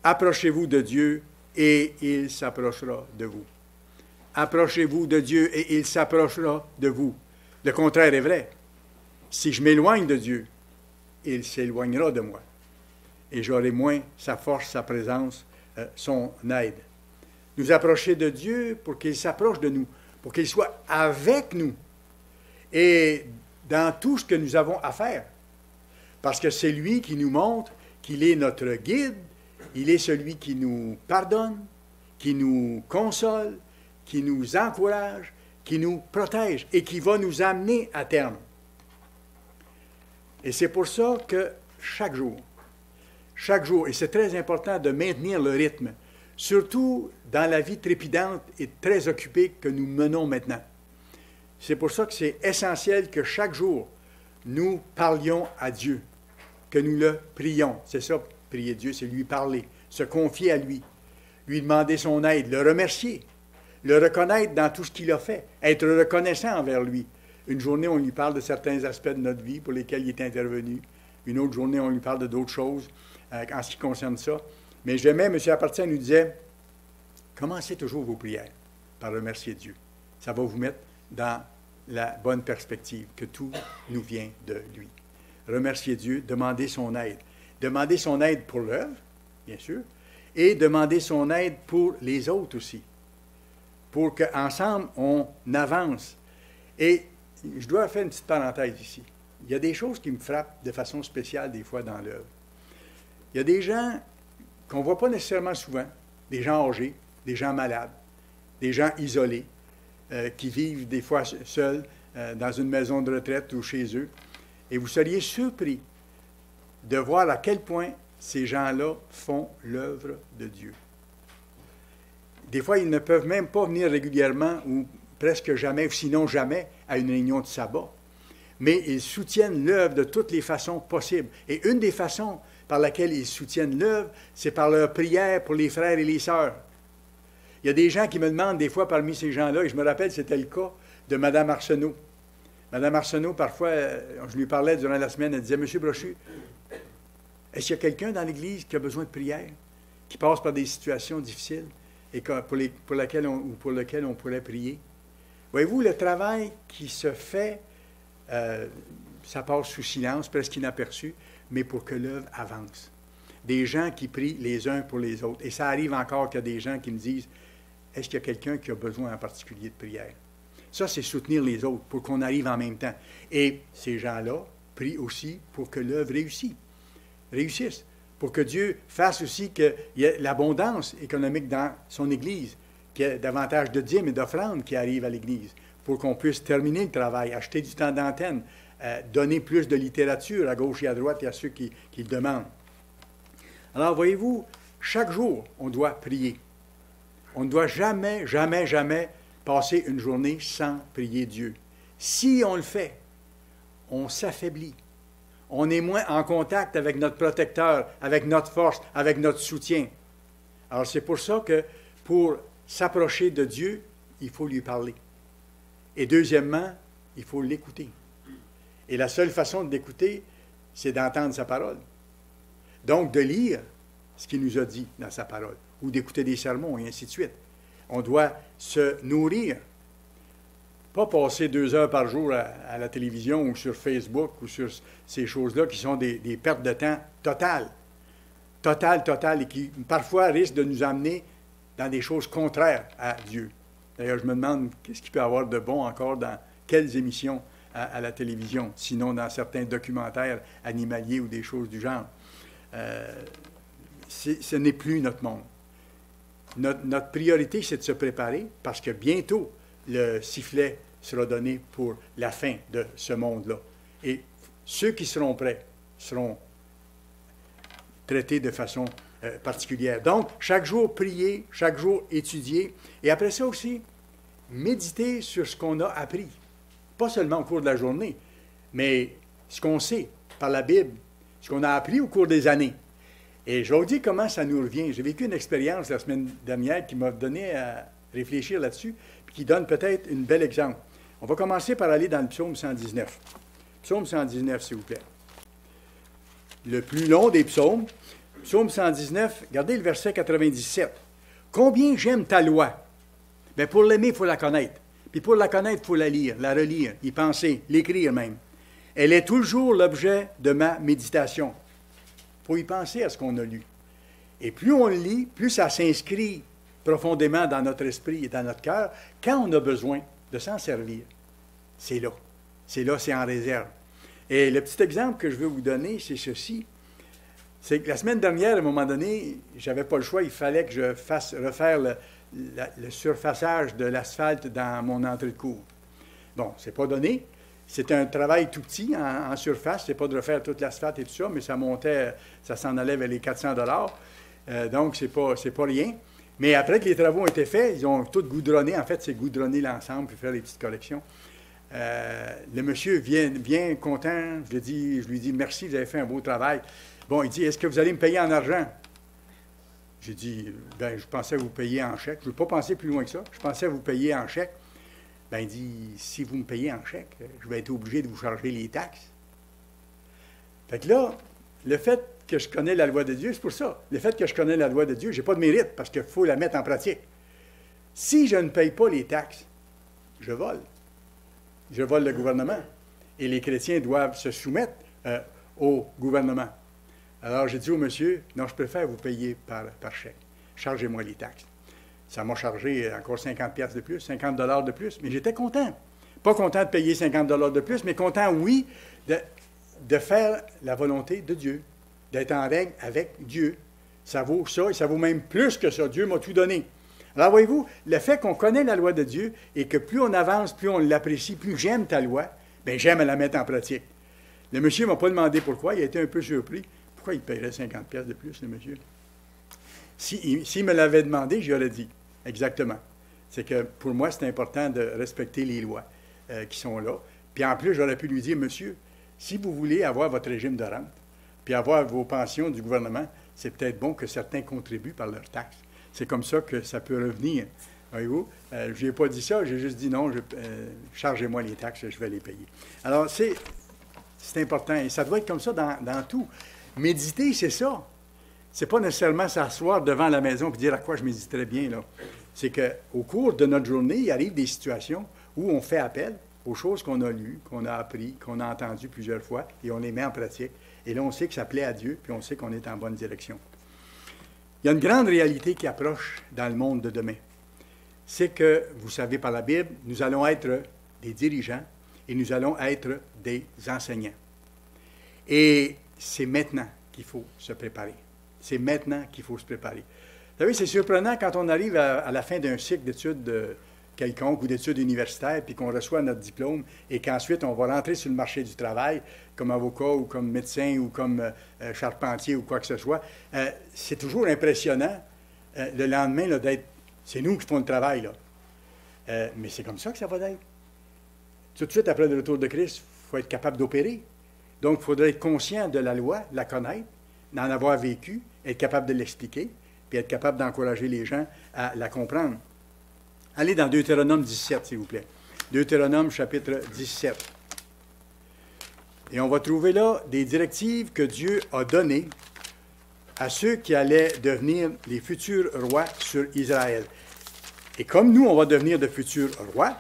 Approchez-vous de Dieu, et il s'approchera de vous. Approchez-vous de Dieu, et il s'approchera de vous. Le contraire est vrai. Si je m'éloigne de Dieu, il s'éloignera de moi. Et j'aurai moins sa force, sa présence, son aide. Nous approcher de Dieu pour qu'il s'approche de nous, pour qu'il soit avec nous et dans tout ce que nous avons à faire. Parce que c'est lui qui nous montre qu'il est notre guide, il est celui qui nous pardonne, qui nous console, qui nous encourage, qui nous protège et qui va nous amener à terme. Et c'est pour ça que chaque jour, et c'est très important de maintenir le rythme, surtout dans la vie trépidante et très occupée que nous menons maintenant. C'est pour ça que c'est essentiel que chaque jour, nous parlions à Dieu, que nous le prions. C'est ça, prier Dieu, c'est lui parler, se confier à lui demander son aide, le remercier, le reconnaître dans tout ce qu'il a fait, être reconnaissant envers lui. Une journée, on lui parle de certains aspects de notre vie pour lesquels il est intervenu. Une autre journée, on lui parle de d'autres choses en ce qui concerne ça. Mais j'aimais, M. Apartien nous disait, commencez toujours vos prières par remercier Dieu. Ça va vous mettre dans la bonne perspective que tout nous vient de lui. Remercier Dieu, demander son aide. Demander son aide pour l'œuvre, bien sûr, et demander son aide pour les autres aussi, pour qu'ensemble, on avance. Et je dois faire une petite parenthèse ici. Il y a des choses qui me frappent de façon spéciale des fois dans l'œuvre. Il y a des gens qu'on ne voit pas nécessairement souvent, des gens âgés, des gens malades, des gens isolés, qui vivent des fois seuls dans une maison de retraite ou chez eux. Et vous seriez surpris de voir à quel point ces gens-là font l'œuvre de Dieu. Des fois, ils ne peuvent même pas venir régulièrement ou presque jamais, ou sinon jamais, à une réunion de sabbat. Mais ils soutiennent l'œuvre de toutes les façons possibles. Et une des façons par laquelle ils soutiennent l'œuvre, c'est par leur prière pour les frères et les sœurs. Il y a des gens qui me demandent des fois parmi ces gens-là, et je me rappelle, c'était le cas de Mme Arsenault. Mme Arsenault, parfois, je lui parlais durant la semaine, elle disait, « Monsieur Brochu, est-ce qu'il y a quelqu'un dans l'Église qui a besoin de prière, qui passe par des situations difficiles et pour lequel on pourrait prier? » Voyez-vous, le travail qui se fait, ça passe sous silence, presque inaperçu, mais pour que l'œuvre avance. Des gens qui prient les uns pour les autres. Et ça arrive encore qu'il y a des gens qui me disent, est-ce qu'il y a quelqu'un qui a besoin en particulier de prière? Ça, c'est soutenir les autres pour qu'on arrive en même temps. Et ces gens-là prient aussi pour que l'œuvre réussisse, pour que Dieu fasse aussi qu'il y ait l'abondance économique dans son Église, qu'il y ait davantage de dîmes et d'offrandes qui arrivent à l'Église, pour qu'on puisse terminer le travail, acheter du temps d'antenne, donner plus de littérature à gauche et à droite et à ceux qui le demandent. Alors, voyez-vous, chaque jour, on doit prier. On ne doit jamais, jamais, jamais passer une journée sans prier Dieu. Si on le fait, on s'affaiblit. On est moins en contact avec notre protecteur, avec notre force, avec notre soutien. Alors, c'est pour ça que pour s'approcher de Dieu, il faut lui parler. Et deuxièmement, il faut l'écouter. Et la seule façon de l'écouter, c'est d'entendre sa parole. Donc, de lire ce qu'il nous a dit dans sa parole, ou d'écouter des sermons, et ainsi de suite. On doit se nourrir. Pas passer 2 heures par jour à la télévision ou sur Facebook ou sur ces choses-là qui sont des pertes de temps totales. Totales, et qui parfois risquent de nous amener dans des choses contraires à Dieu. D'ailleurs, je me demande qu'est-ce qu'il peut y avoir de bon encore dans quelles émissions à la télévision, sinon dans certains documentaires animaliers ou des choses du genre. Ce n'est plus notre monde. Notre priorité, c'est de se préparer parce que bientôt, le sifflet sera donné pour la fin de ce monde-là. Et ceux qui seront prêts seront traités de façon particulière. Donc, chaque jour, prier, chaque jour, étudier. Et après ça aussi, méditer sur ce qu'on a appris. Pas seulement au cours de la journée, mais ce qu'on sait par la Bible, ce qu'on a appris au cours des années. Et je vais vous dire comment ça nous revient. J'ai vécu une expérience la semaine dernière qui m'a donné à réfléchir là-dessus, puis qui donne peut-être un bel exemple. On va commencer par aller dans le psaume 119. Psaume 119, s'il vous plaît. Le plus long des psaumes. Psaume 119, regardez le verset 97. « Combien j'aime ta loi! » Bien, pour l'aimer, il faut la connaître. Puis pour la connaître, il faut la lire, la relire, y penser, l'écrire même. Elle est toujours l'objet de ma méditation. Il faut y penser à ce qu'on a lu. Et plus on le lit, plus ça s'inscrit profondément dans notre esprit et dans notre cœur, quand on a besoin de s'en servir. C'est là. C'est là, c'est en réserve. Et le petit exemple que je veux vous donner, c'est ceci. C'est que la semaine dernière, à un moment donné, je n'avais pas le choix, il fallait que je fasse refaire le surfaçage de l'asphalte dans mon entrée de cour. Bon, c'est pas donné. C'est un travail tout petit en surface. C'est pas de refaire toute l'asphalte et tout ça, mais ça montait, ça s'en allait vers les 400 $. Donc, c'est pas rien. Mais après que les travaux ont été faits, ils ont tout goudronné. En fait, c'est goudronner l'ensemble puis faire les petites corrections. Le monsieur vient content. Je lui dis merci, vous avez fait un beau travail. Bon, il dit, est-ce que vous allez me payer en argent? J'ai dit, ben, je pensais vous payer en chèque. Je ne veux pas penser plus loin que ça. Je pensais vous payer en chèque. Ben, il dit, si vous me payez en chèque, je vais être obligé de vous charger les taxes. Fait que là, le fait que je connais la loi de Dieu, c'est pour ça. Le fait que je connais la loi de Dieu, je n'ai pas de mérite parce qu'il faut la mettre en pratique. Si je ne paye pas les taxes, je vole. Je vole le gouvernement. Et les chrétiens doivent se soumettre au gouvernement. Alors, j'ai dit au monsieur, non, je préfère vous payer par chèque. Chargez-moi les taxes. Ça m'a chargé encore 50 $ de plus, 50 $ de plus, mais j'étais content. Pas content de payer 50 $ de plus, mais content, oui, de faire la volonté de Dieu, d'être en règle avec Dieu. Ça vaut ça, et ça vaut même plus que ça. Dieu m'a tout donné. Alors, voyez-vous, le fait qu'on connaît la loi de Dieu et que plus on avance, plus on l'apprécie, plus j'aime ta loi, bien, j'aime la mettre en pratique. Le monsieur ne m'a pas demandé pourquoi, il a été un peu surpris. Pourquoi il paierait 50 $ de plus, le monsieur? S'il me l'avait demandé, j'aurais dit. Exactement. C'est que pour moi, c'est important de respecter les lois qui sont là. Puis en plus, j'aurais pu lui dire, monsieur, si vous voulez avoir votre régime de rente, puis avoir vos pensions du gouvernement, c'est peut-être bon que certains contribuent par leurs taxes. C'est comme ça que ça peut revenir. Voyez-vous? Je lui ai pas dit ça, j'ai juste dit non, chargez-moi les taxes, je vais les payer. Alors, c'est important. Et ça doit être comme ça dans tout. Méditer, c'est ça. C'est pas nécessairement s'asseoir devant la maison et dire à quoi je méditerais bien, là. C'est qu'au cours de notre journée, il arrive des situations où on fait appel aux choses qu'on a lues, qu'on a appris, qu'on a entendues plusieurs fois, et on les met en pratique. Et là, on sait que ça plaît à Dieu, puis on sait qu'on est en bonne direction. Il y a une grande réalité qui approche dans le monde de demain. C'est que, vous savez par la Bible, nous allons être des dirigeants et nous allons être des enseignants. Et c'est maintenant qu'il faut se préparer. C'est maintenant qu'il faut se préparer. Vous savez, c'est surprenant quand on arrive à la fin d'un cycle d'études quelconque ou d'études universitaires, puis qu'on reçoit notre diplôme et qu'ensuite on va rentrer sur le marché du travail comme avocat ou comme médecin ou comme charpentier ou quoi que ce soit, c'est toujours impressionnant le lendemain là, d'être... C'est nous qui faisons le travail, là. Mais c'est comme ça que ça va être. Tout de suite après le retour de Christ, il faut être capable d'opérer. Donc, il faudrait être conscient de la loi, la connaître, d'en avoir vécu, être capable de l'expliquer, puis être capable d'encourager les gens à la comprendre. Allez dans Deutéronome 17, s'il vous plaît. Deutéronome, chapitre 17. Et on va trouver là des directives que Dieu a données à ceux qui allaient devenir les futurs rois sur Israël. Et comme nous, on va devenir de futurs rois,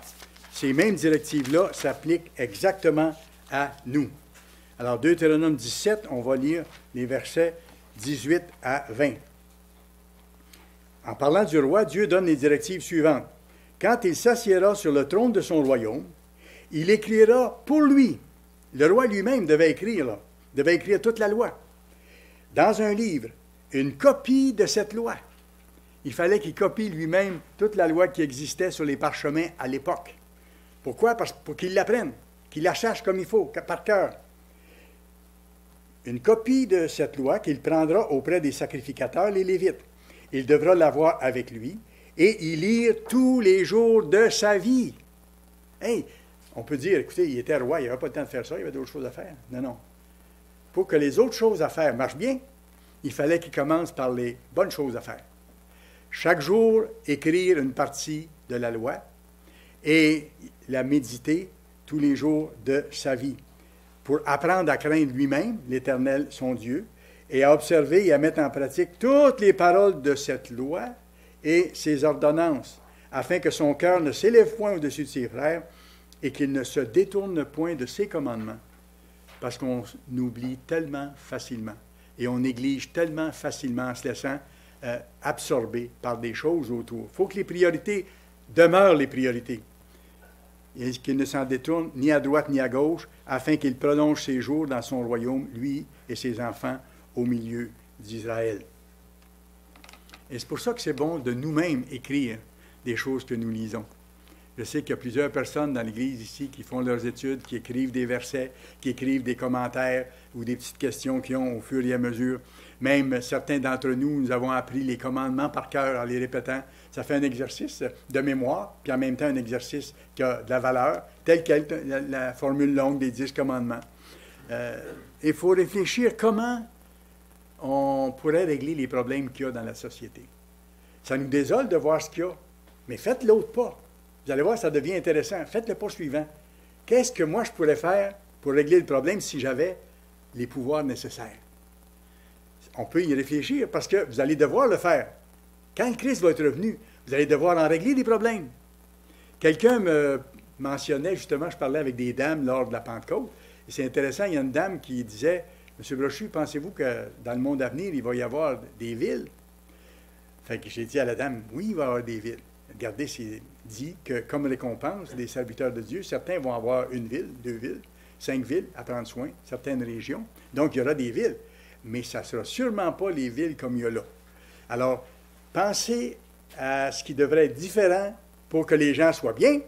ces mêmes directives-là s'appliquent exactement à nous. Alors, Deutéronome 17, on va lire les versets 18 à 20. En parlant du roi, Dieu donne les directives suivantes. Quand il s'assiera sur le trône de son royaume, il écrira pour lui. Le roi lui-même devait écrire toute la loi. Dans un livre, une copie de cette loi. Il fallait qu'il copie lui-même toute la loi qui existait sur les parchemins à l'époque. Pourquoi? Pour qu'il l'apprenne, qu'il la sache comme il faut, par cœur. Une copie de cette loi qu'il prendra auprès des sacrificateurs, les Lévites. Il devra l'avoir avec lui et y lire tous les jours de sa vie. Hey, on peut dire, écoutez, il était roi, il n'avait pas le temps de faire ça, il y avait d'autres choses à faire. Non, non. Pour que les autres choses à faire marchent bien, il fallait qu'il commence par les bonnes choses à faire. Chaque jour, écrire une partie de la loi et la méditer tous les jours de sa vie, pour apprendre à craindre lui-même, l'Éternel, son Dieu, et à observer et à mettre en pratique toutes les paroles de cette loi et ses ordonnances, afin que son cœur ne s'élève point au-dessus de ses frères et qu'il ne se détourne point de ses commandements, parce qu'on oublie tellement facilement et on néglige tellement facilement en se laissant absorber par des choses autour. Il faut que les priorités demeurent les priorités. Et qu'il ne s'en détourne ni à droite ni à gauche, afin qu'il prolonge ses jours dans son royaume, lui et ses enfants, au milieu d'Israël. Et c'est pour ça que c'est bon de nous-mêmes écrire des choses que nous lisons. Je sais qu'il y a plusieurs personnes dans l'Église ici qui font leurs études, qui écrivent des versets, qui écrivent des commentaires ou des petites questions qu'ils ont au fur et à mesure. Même certains d'entre nous, nous avons appris les commandements par cœur en les répétant. Ça fait un exercice de mémoire, puis en même temps un exercice qui a de la valeur, telle quelle la formule longue des 10 commandements. Il faut réfléchir comment on pourrait régler les problèmes qu'il y a dans la société. Ça nous désole de voir ce qu'il y a, mais faites l'autre pas. Vous allez voir, ça devient intéressant. Faites le pas suivant. Qu'est-ce que moi je pourrais faire pour régler le problème si j'avais les pouvoirs nécessaires? On peut y réfléchir parce que vous allez devoir le faire. Quand le Christ va être revenu, vous allez devoir en régler des problèmes. Quelqu'un me mentionnait, justement, je parlais avec des dames lors de la Pentecôte, et c'est intéressant, il y a une dame qui disait, « Monsieur Brochu, pensez-vous que dans le monde à venir, il va y avoir des villes? » Fait que j'ai dit à la dame, « Oui, il va y avoir des villes. » Regardez, c'est dit que comme récompense des serviteurs de Dieu, certains vont avoir une ville, 2 villes, 5 villes à prendre soin, certaines régions. Donc, il y aura des villes. Mais ça ne sera sûrement pas les villes comme il y a là. Alors, pensez à ce qui devrait être différent pour que les gens soient bien,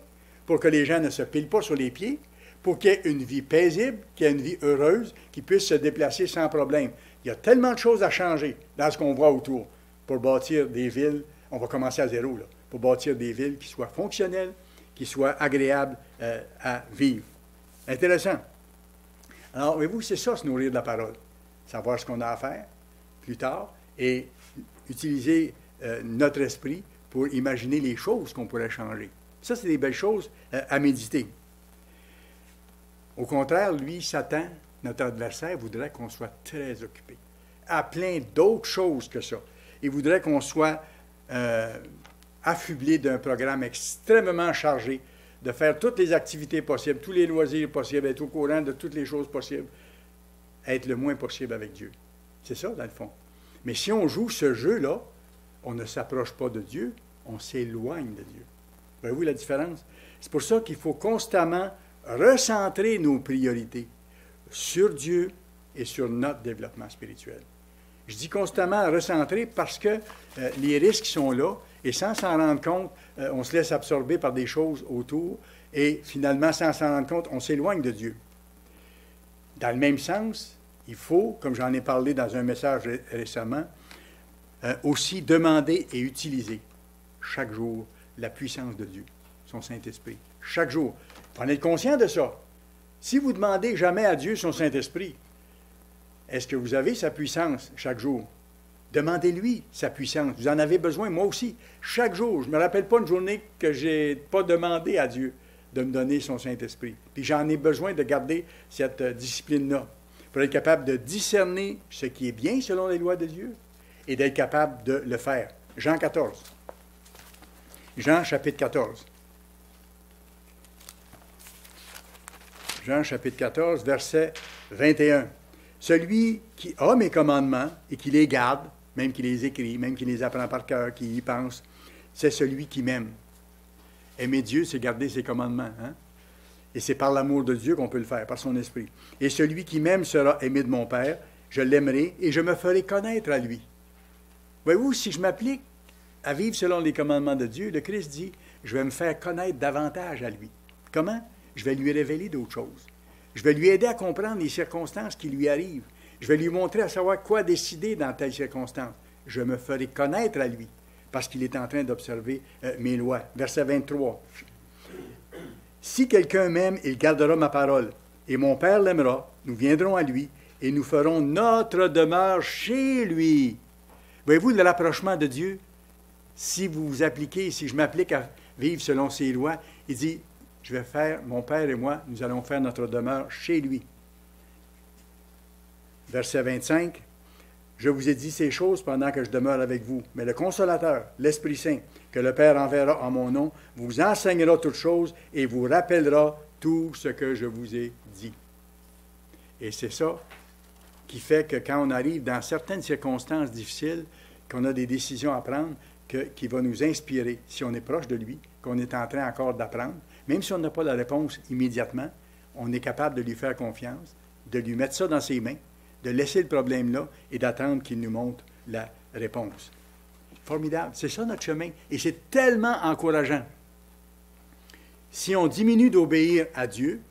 pour que les gens ne se pilent pas sur les pieds, pour qu'il y ait une vie paisible, qu'il y ait une vie heureuse, qu'ils puissent se déplacer sans problème. Il y a tellement de choses à changer dans ce qu'on voit autour pour bâtir des villes. On va commencer à zéro, là, pour bâtir des villes qui soient fonctionnelles, qui soient agréables à vivre. Intéressant. Alors, voyez-vous, c'est ça, se nourrir de la parole. Savoir ce qu'on a à faire plus tard et utiliser notre esprit pour imaginer les choses qu'on pourrait changer. Ça, c'est des belles choses à méditer. Au contraire, lui, Satan, notre adversaire, voudrait qu'on soit très occupé à plein d'autres choses que ça. Il voudrait qu'on soit affublé d'un programme extrêmement chargé, de faire toutes les activités possibles, tous les loisirs possibles, être au courant de toutes les choses possibles, être le moins possible avec Dieu. C'est ça, dans le fond. Mais si on joue ce jeu-là, on ne s'approche pas de Dieu, on s'éloigne de Dieu. Voyez-vous la différence? C'est pour ça qu'il faut constamment recentrer nos priorités sur Dieu et sur notre développement spirituel. Je dis constamment recentrer parce que les risques sont là Et sans s'en rendre compte, on se laisse absorber par des choses autour et finalement, sans s'en rendre compte, on s'éloigne de Dieu. Dans le même sens, il faut, comme j'en ai parlé dans un message récemment, aussi demander et utiliser chaque jour la puissance de Dieu, son Saint-Esprit. Chaque jour. On est conscient de ça. Si vous demandez jamais à Dieu son Saint-Esprit, est-ce que vous avez sa puissance chaque jour? Demandez-lui sa puissance. Vous en avez besoin, moi aussi. Chaque jour. Je ne me rappelle pas une journée que je n'ai pas demandé à Dieu de me donner son Saint-Esprit. Puis j'en ai besoin de garder cette discipline-là pour être capable de discerner ce qui est bien selon les lois de Dieu et d'être capable de le faire. Jean 14. Jean chapitre 14. Jean chapitre 14, verset 21. Celui qui a mes commandements et qui les garde, même qui les écrit, même qui les apprend par cœur, qui y pense, c'est celui qui m'aime. Aimer Dieu, c'est garder ses commandements. Hein? Et c'est par l'amour de Dieu qu'on peut le faire, par son esprit. Et celui qui m'aime sera aimé de mon Père, je l'aimerai et je me ferai connaître à lui. Voyez-vous, si je m'applique à vivre selon les commandements de Dieu, le Christ dit, je vais me faire connaître davantage à lui. Comment? Je vais lui révéler d'autres choses. Je vais lui aider à comprendre les circonstances qui lui arrivent. Je vais lui montrer à savoir quoi décider dans telle circonstance. Je me ferai connaître à lui, parce qu'il est en train d'observer mes lois. Verset 23. Si quelqu'un m'aime, il gardera ma parole, et mon Père l'aimera, nous viendrons à lui, et nous ferons notre demeure chez lui. Voyez-vous le rapprochement de Dieu? Si vous vous appliquez, si je m'applique à vivre selon ses lois, il dit, je vais faire, mon Père et moi, nous allons faire notre demeure chez lui. Verset 25. Je vous ai dit ces choses pendant que je demeure avec vous. Mais le Consolateur, l'Esprit Saint, que le Père enverra en mon nom, vous enseignera toutes choses et vous rappellera tout ce que je vous ai dit. Et c'est ça qui fait que quand on arrive dans certaines circonstances difficiles, qu'on a des décisions à prendre, qui va nous inspirer, si on est proche de lui, qu'on est en train encore d'apprendre, même si on n'a pas la réponse immédiatement, on est capable de lui faire confiance, de lui mettre ça dans ses mains, de laisser le problème là et d'attendre qu'il nous montre la réponse. Formidable. C'est ça notre chemin. Et c'est tellement encourageant. Si on diminue d'obéir à Dieu,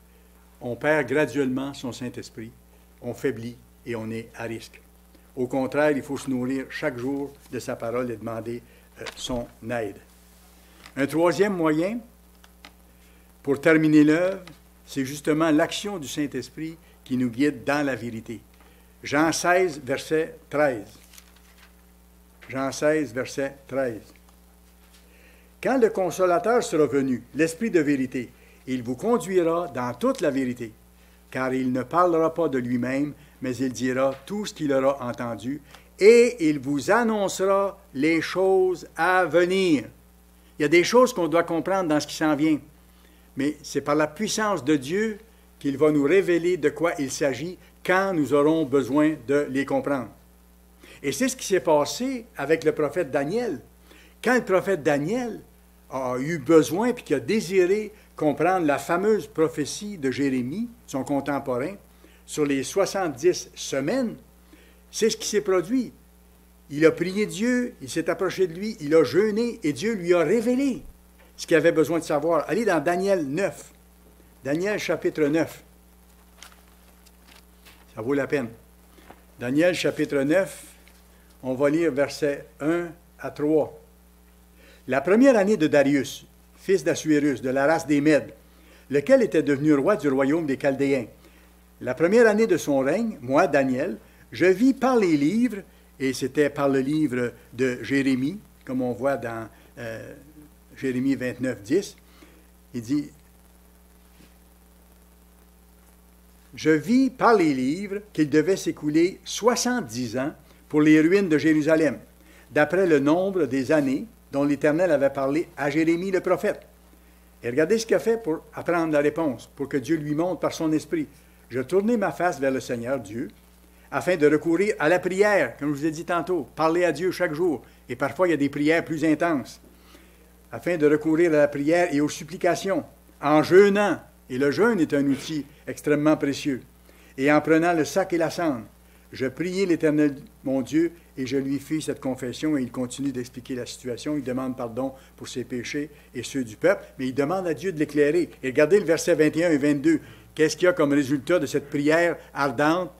on perd graduellement son Saint-Esprit, on faiblit et on est à risque. Au contraire, il faut se nourrir chaque jour de sa parole et demander son aide. Un troisième moyen pour terminer l'œuvre, c'est justement l'action du Saint-Esprit qui nous guide dans la vérité. Jean 16, verset 13. Jean 16, verset 13. Quand le Consolateur sera venu, l'Esprit de vérité, il vous conduira dans toute la vérité, car il ne parlera pas de lui-même, mais il dira tout ce qu'il aura entendu, et il vous annoncera les choses à venir. Il y a des choses qu'on doit comprendre dans ce qui s'en vient, mais c'est par la puissance de Dieu qu'il va nous révéler de quoi il s'agit quand nous aurons besoin de les comprendre. Et c'est ce qui s'est passé avec le prophète Daniel. Quand le prophète Daniel a eu besoin puis qu'il a désiré comprendre la fameuse prophétie de Jérémie, son contemporain, sur les 70 semaines, c'est ce qui s'est produit. Il a prié Dieu, il s'est approché de lui, il a jeûné et Dieu lui a révélé ce qu'il avait besoin de savoir. Allez dans Daniel 9. Daniel chapitre 9. Ça vaut la peine. Daniel chapitre 9, on va lire versets 1 à 3. La première année de Darius, fils d'Assuérus, de la race des Mèdes, lequel était devenu roi du royaume des Chaldéens. La première année de son règne, moi, Daniel, je vis par les livres, et c'était par le livre de Jérémie, comme on voit dans Jérémie 29, 10. Il dit, je vis par les livres qu'il devait s'écouler 70 ans pour les ruines de Jérusalem, d'après le nombre des années dont l'Éternel avait parlé à Jérémie le prophète. Et regardez ce qu'il a fait pour apprendre la réponse, pour que Dieu lui montre par son esprit. Je tournai ma face vers le Seigneur Dieu, afin de recourir à la prière, comme je vous ai dit tantôt, parler à Dieu chaque jour. Et parfois, il y a des prières plus intenses. Afin de recourir à la prière et aux supplications, en jeûnant. Et le jeûne est un outil extrêmement précieux. Et en prenant le sac et la cendre, Je priai l'Éternel, mon Dieu, et je lui fis cette confession, et il continue d'expliquer la situation. Il demande pardon pour ses péchés et ceux du peuple, mais il demande à Dieu de l'éclairer. Et regardez le verset 21 et 22. Qu'est-ce qu'il y a comme résultat de cette prière ardente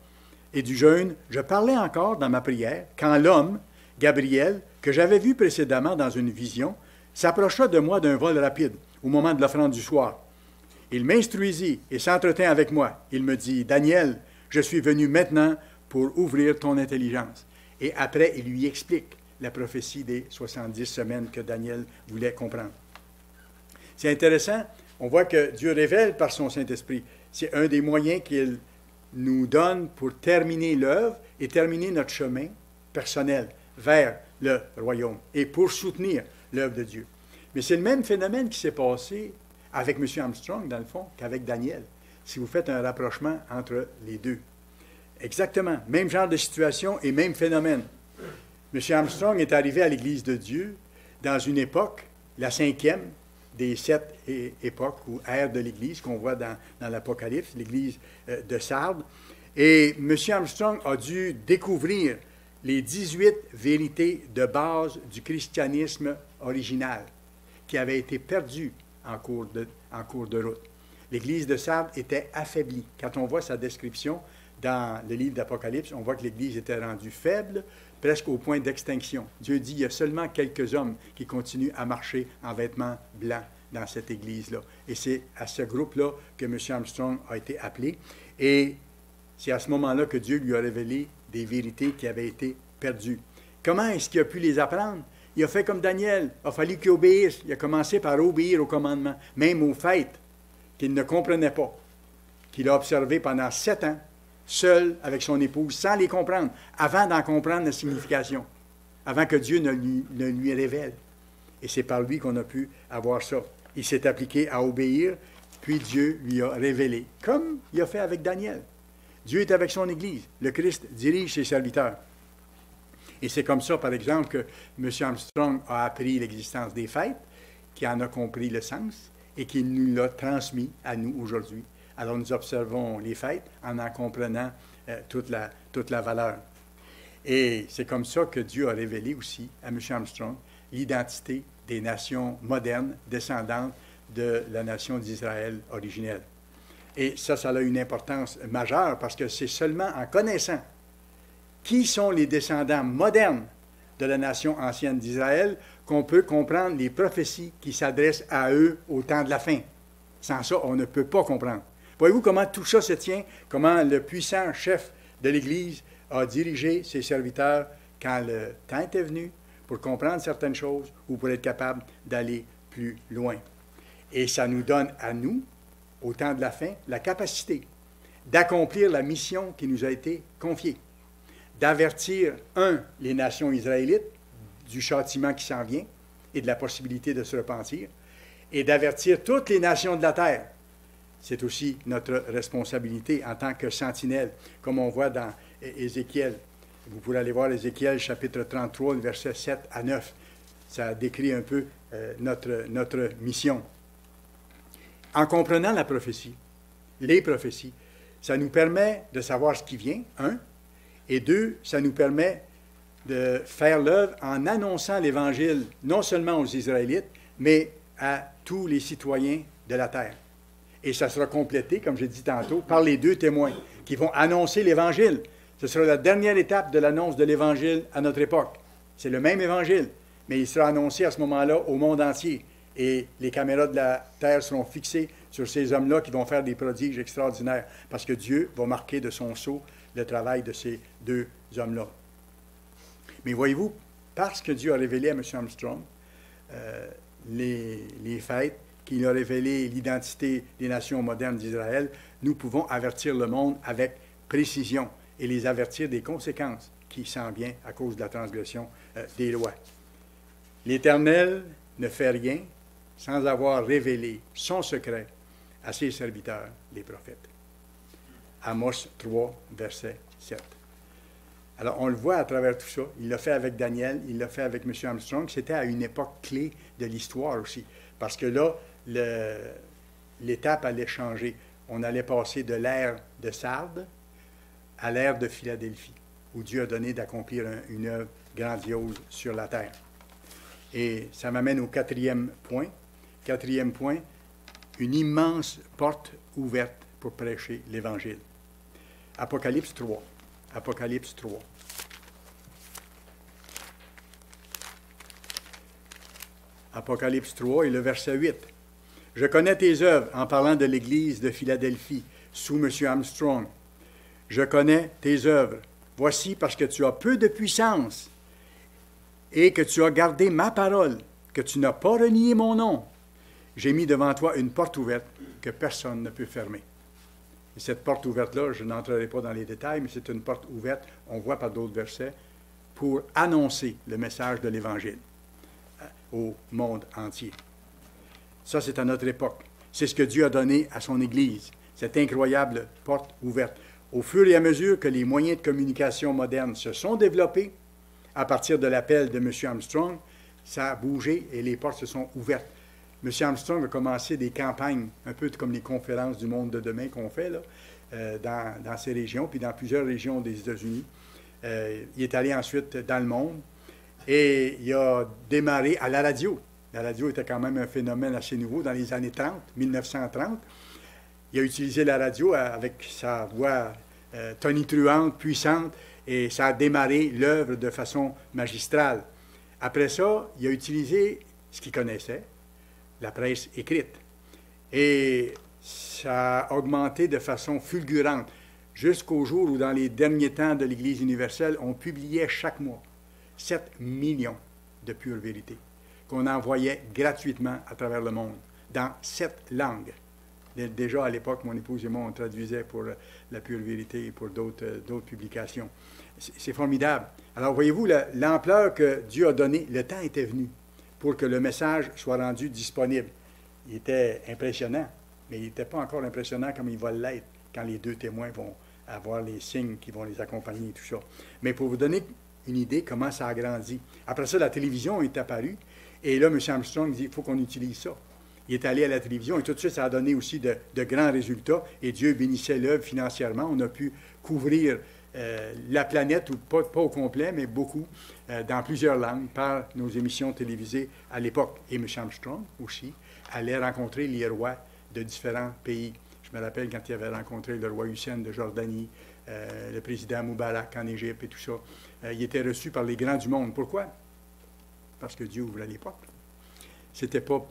et du jeûne? Je parlais encore dans ma prière, quand l'homme, Gabriel, que j'avais vu précédemment dans une vision, s'approcha de moi d'un vol rapide, au moment de l'offrande du soir. Il m'instruisit et s'entretint avec moi. Il me dit, « Daniel, je suis venu maintenant pour ouvrir ton intelligence. » Et après, il lui explique la prophétie des 70 semaines que Daniel voulait comprendre. C'est intéressant, on voit que Dieu révèle par son Saint-Esprit. C'est un des moyens qu'il nous donne pour terminer l'œuvre et terminer notre chemin personnel vers le royaume et pour soutenir l'œuvre de Dieu. Mais c'est le même phénomène qui s'est passé avec M. Armstrong, dans le fond, qu'avec Daniel, si vous faites un rapprochement entre les deux. Exactement, même genre de situation et même phénomène. M. Armstrong est arrivé à l'Église de Dieu dans une époque, la 5e des 7 époques ou ères de l'Église qu'on voit dans l'Apocalypse, l'Église de Sardes. Et M. Armstrong a dû découvrir les 18 vérités de base du christianisme original qui avaient été perdues en cours de route. L'Église de Sardes était affaiblie. Quand on voit sa description dans le livre d'Apocalypse, on voit que l'Église était rendue faible, presque au point d'extinction. Dieu dit, il y a seulement quelques hommes qui continuent à marcher en vêtements blancs dans cette Église-là. Et c'est à ce groupe-là que M. Armstrong a été appelé. Et c'est à ce moment-là que Dieu lui a révélé des vérités qui avaient été perdues. Comment est-ce qu'il a pu les apprendre? Il a fait comme Daniel. Il a fallu qu'il obéisse. Il a commencé par obéir au commandement, même aux fêtes qu'il ne comprenait pas, qu'il a observé pendant 7 ans, seul avec son épouse, sans les comprendre, avant d'en comprendre la signification, avant que Dieu ne lui révèle. Et c'est par lui qu'on a pu avoir ça. Il s'est appliqué à obéir, puis Dieu lui a révélé, comme il a fait avec Daniel. Dieu est avec son Église. Le Christ dirige ses serviteurs. Et c'est comme ça, par exemple, que M. Armstrong a appris l'existence des fêtes, qui en a compris le sens et qui nous l'a transmis à nous aujourd'hui. Alors nous observons les fêtes en comprenant toute la valeur. Et c'est comme ça que Dieu a révélé aussi à M. Armstrong l'identité des nations modernes descendantes de la nation d'Israël originelle. Et ça a une importance majeure parce que c'est seulement en connaissant qui sont les descendants modernes de la nation ancienne d'Israël qu'on peut comprendre les prophéties qui s'adressent à eux au temps de la fin. Sans ça, on ne peut pas comprendre. Voyez-vous comment tout ça se tient, comment le puissant chef de l'Église a dirigé ses serviteurs quand le temps était venu pour comprendre certaines choses ou pour être capable d'aller plus loin. Et ça nous donne à nous, au temps de la fin, la capacité d'accomplir la mission qui nous a été confiée, d'avertir, les nations israélites du châtiment qui s'en vient et de la possibilité de se repentir, et d'avertir toutes les nations de la terre. C'est aussi notre responsabilité en tant que sentinelle, comme on voit dans Ézéchiel. Vous pourrez aller voir Ézéchiel, chapitre 33, versets 7 à 9. Ça décrit un peu notre mission. En comprenant la prophétie, les prophéties, ça nous permet de savoir ce qui vient, et 2, ça nous permet de faire l'œuvre en annonçant l'Évangile, non seulement aux Israélites, mais à tous les citoyens de la terre. Et ça sera complété, comme j'ai dit tantôt, par les 2 témoins qui vont annoncer l'Évangile. Ce sera la dernière étape de l'annonce de l'Évangile à notre époque. C'est le même Évangile, mais il sera annoncé à ce moment-là au monde entier. Et les caméras de la terre seront fixées sur ces hommes-là qui vont faire des prodiges extraordinaires, parce que Dieu va marquer de son sceau le travail de ces 2 hommes-là. Mais voyez-vous, parce que Dieu a révélé à M. Armstrong les fêtes, qu'il a révélé l'identité des nations modernes d'Israël, nous pouvons avertir le monde avec précision et les avertir des conséquences qui s'en viennent à cause de la transgression des lois. L'Éternel ne fait rien sans avoir révélé son secret à ses serviteurs, les prophètes. Amos 3, verset 7. Alors, on le voit à travers tout ça. Il l'a fait avec Daniel, il l'a fait avec M. Armstrong. C'était à une époque clé de l'histoire aussi. Parce que là, l'étape allait changer. On allait passer de l'ère de Sardes à l'ère de Philadelphie, où Dieu a donné d'accomplir une œuvre grandiose sur la terre. Et ça m'amène au quatrième point. Quatrième point, une immense porte ouverte pour prêcher l'Évangile. Apocalypse 3. Apocalypse 3. Apocalypse 3 et le verset 8. « Je connais tes œuvres, en parlant de l'Église de Philadelphie, sous M. Armstrong. Je connais tes œuvres. Voici parce que tu as peu de puissance et que tu as gardé ma parole, que tu n'as pas renié mon nom. J'ai mis devant toi une porte ouverte que personne ne peut fermer. » Et cette porte ouverte-là, je n'entrerai pas dans les détails, mais c'est une porte ouverte, on voit par d'autres versets, pour annoncer le message de l'Évangile au monde entier. Ça, c'est à notre époque. C'est ce que Dieu a donné à son Église, cette incroyable porte ouverte. Au fur et à mesure que les moyens de communication modernes se sont développés, à partir de l'appel de M. Armstrong, ça a bougé et les portes se sont ouvertes. M. Armstrong a commencé des campagnes, un peu comme les conférences du monde de demain qu'on fait là, dans ces régions, puis dans plusieurs régions des États-Unis. Il est allé ensuite dans le monde et il a démarré à la radio. La radio était quand même un phénomène assez nouveau dans les années 30, 1930. Il a utilisé la radio avec sa voix tonitruante, puissante, et ça a démarré l'œuvre de façon magistrale. Après ça, il a utilisé ce qu'il connaissait, la presse écrite. Et ça a augmenté de façon fulgurante, jusqu'au jour où, dans les derniers temps de l'Église universelle, on publiait chaque mois 7 millions de pure vérité qu'on envoyait gratuitement à travers le monde, dans 7 langues. Déjà à l'époque, mon épouse et moi, on traduisait pour la pure vérité et pour d'autres publications. C'est formidable. Alors, voyez-vous, l'ampleur que Dieu a donnée, le temps était venu pour que le message soit rendu disponible. Il était impressionnant, mais il n'était pas encore impressionnant comme il va l'être quand les 2 témoins vont avoir les signes qui vont les accompagner et tout ça. Mais pour vous donner une idée comment ça a grandi. Après ça, la télévision est apparue, et là, M. Armstrong dit, il faut qu'on utilise ça. Il est allé à la télévision, et tout de suite, ça a donné aussi de grands résultats, et Dieu bénissait l'œuvre financièrement. On a pu couvrir la planète, ou pas au complet, mais beaucoup, dans plusieurs langues, par nos émissions télévisées à l'époque. Et M. Armstrong aussi allait rencontrer les rois de différents pays. Je me rappelle quand il avait rencontré le roi Hussein de Jordanie, le président Moubarak en Égypte et tout ça. Il était reçu par les grands du monde. Pourquoi? Parce que Dieu ouvrait les portes. Ce n'était pas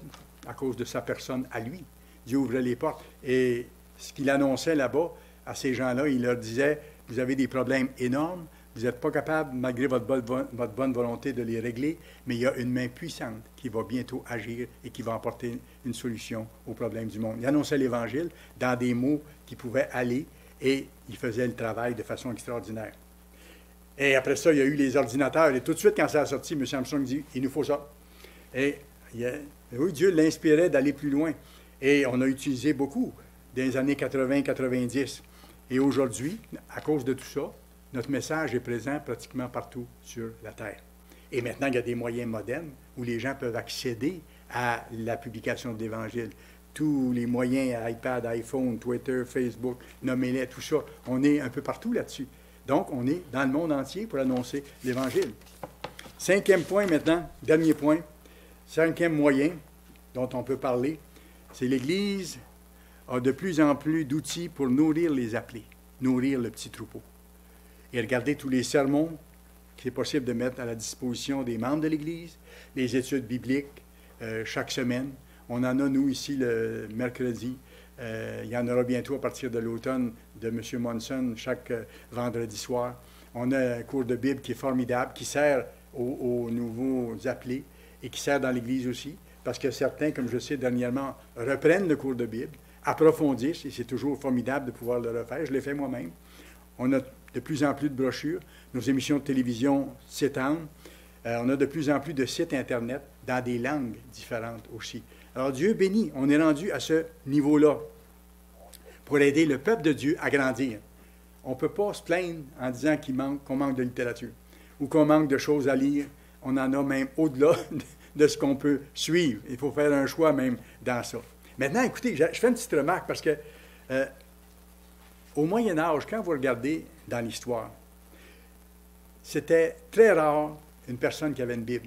à cause de sa personne à lui. Dieu ouvrait les portes. Et ce qu'il annonçait là-bas à ces gens-là, il leur disait, vous avez des problèmes énormes, vous n'êtes pas capable, malgré votre bonne volonté, de les régler, mais il y a une main puissante qui va bientôt agir et qui va apporter une solution aux problèmes du monde. Il annonçait l'Évangile dans des mots qui pouvaient aller, et il faisait le travail de façon extraordinaire. Et après ça, il y a eu les ordinateurs. Et tout de suite, quand ça a sorti, M. Armstrong dit, il nous faut ça. Et oui, Dieu l'inspirait d'aller plus loin. Et on a utilisé beaucoup dans les années 80-90. Et aujourd'hui, à cause de tout ça, notre message est présent pratiquement partout sur la Terre. Et maintenant, il y a des moyens modernes où les gens peuvent accéder à la publication de l'Évangile. Tous les moyens, iPad, iPhone, Twitter, Facebook, nommez-les, tout ça, on est un peu partout là-dessus. Donc, on est dans le monde entier pour annoncer l'Évangile. 5e point maintenant, dernier point, 5e moyen dont on peut parler, c'est l'Église a de plus en plus d'outils pour nourrir les appelés, nourrir le petit troupeau. Et regardez tous les sermons qu'il est possible de mettre à la disposition des membres de l'Église, les études bibliques chaque semaine. On en a, nous, ici, le mercredi. Il y en aura bientôt à partir de l'automne de M. Monson chaque vendredi soir. On a un cours de Bible qui est formidable, qui sert aux nouveaux appelés et qui sert dans l'Église aussi, parce que certains, comme je sais dernièrement, reprennent le cours de Bible, approfondissent, et c'est toujours formidable de pouvoir le refaire. Je l'ai fait moi-même. On a de plus en plus de brochures. Nos émissions de télévision s'étendent. On a de plus en plus de sites Internet dans des langues différentes aussi. Alors Dieu bénit. On est rendu à ce niveau-là pour aider le peuple de Dieu à grandir. On ne peut pas se plaindre en disant qu'on manque de littérature ou qu'on manque de choses à lire. On en a même au-delà de ce qu'on peut suivre. Il faut faire un choix même dans ça. Maintenant, écoutez, je fais une petite remarque parce que Au Moyen Âge, quand vous regardez dans l'histoire, c'était très rare une personne qui avait une Bible.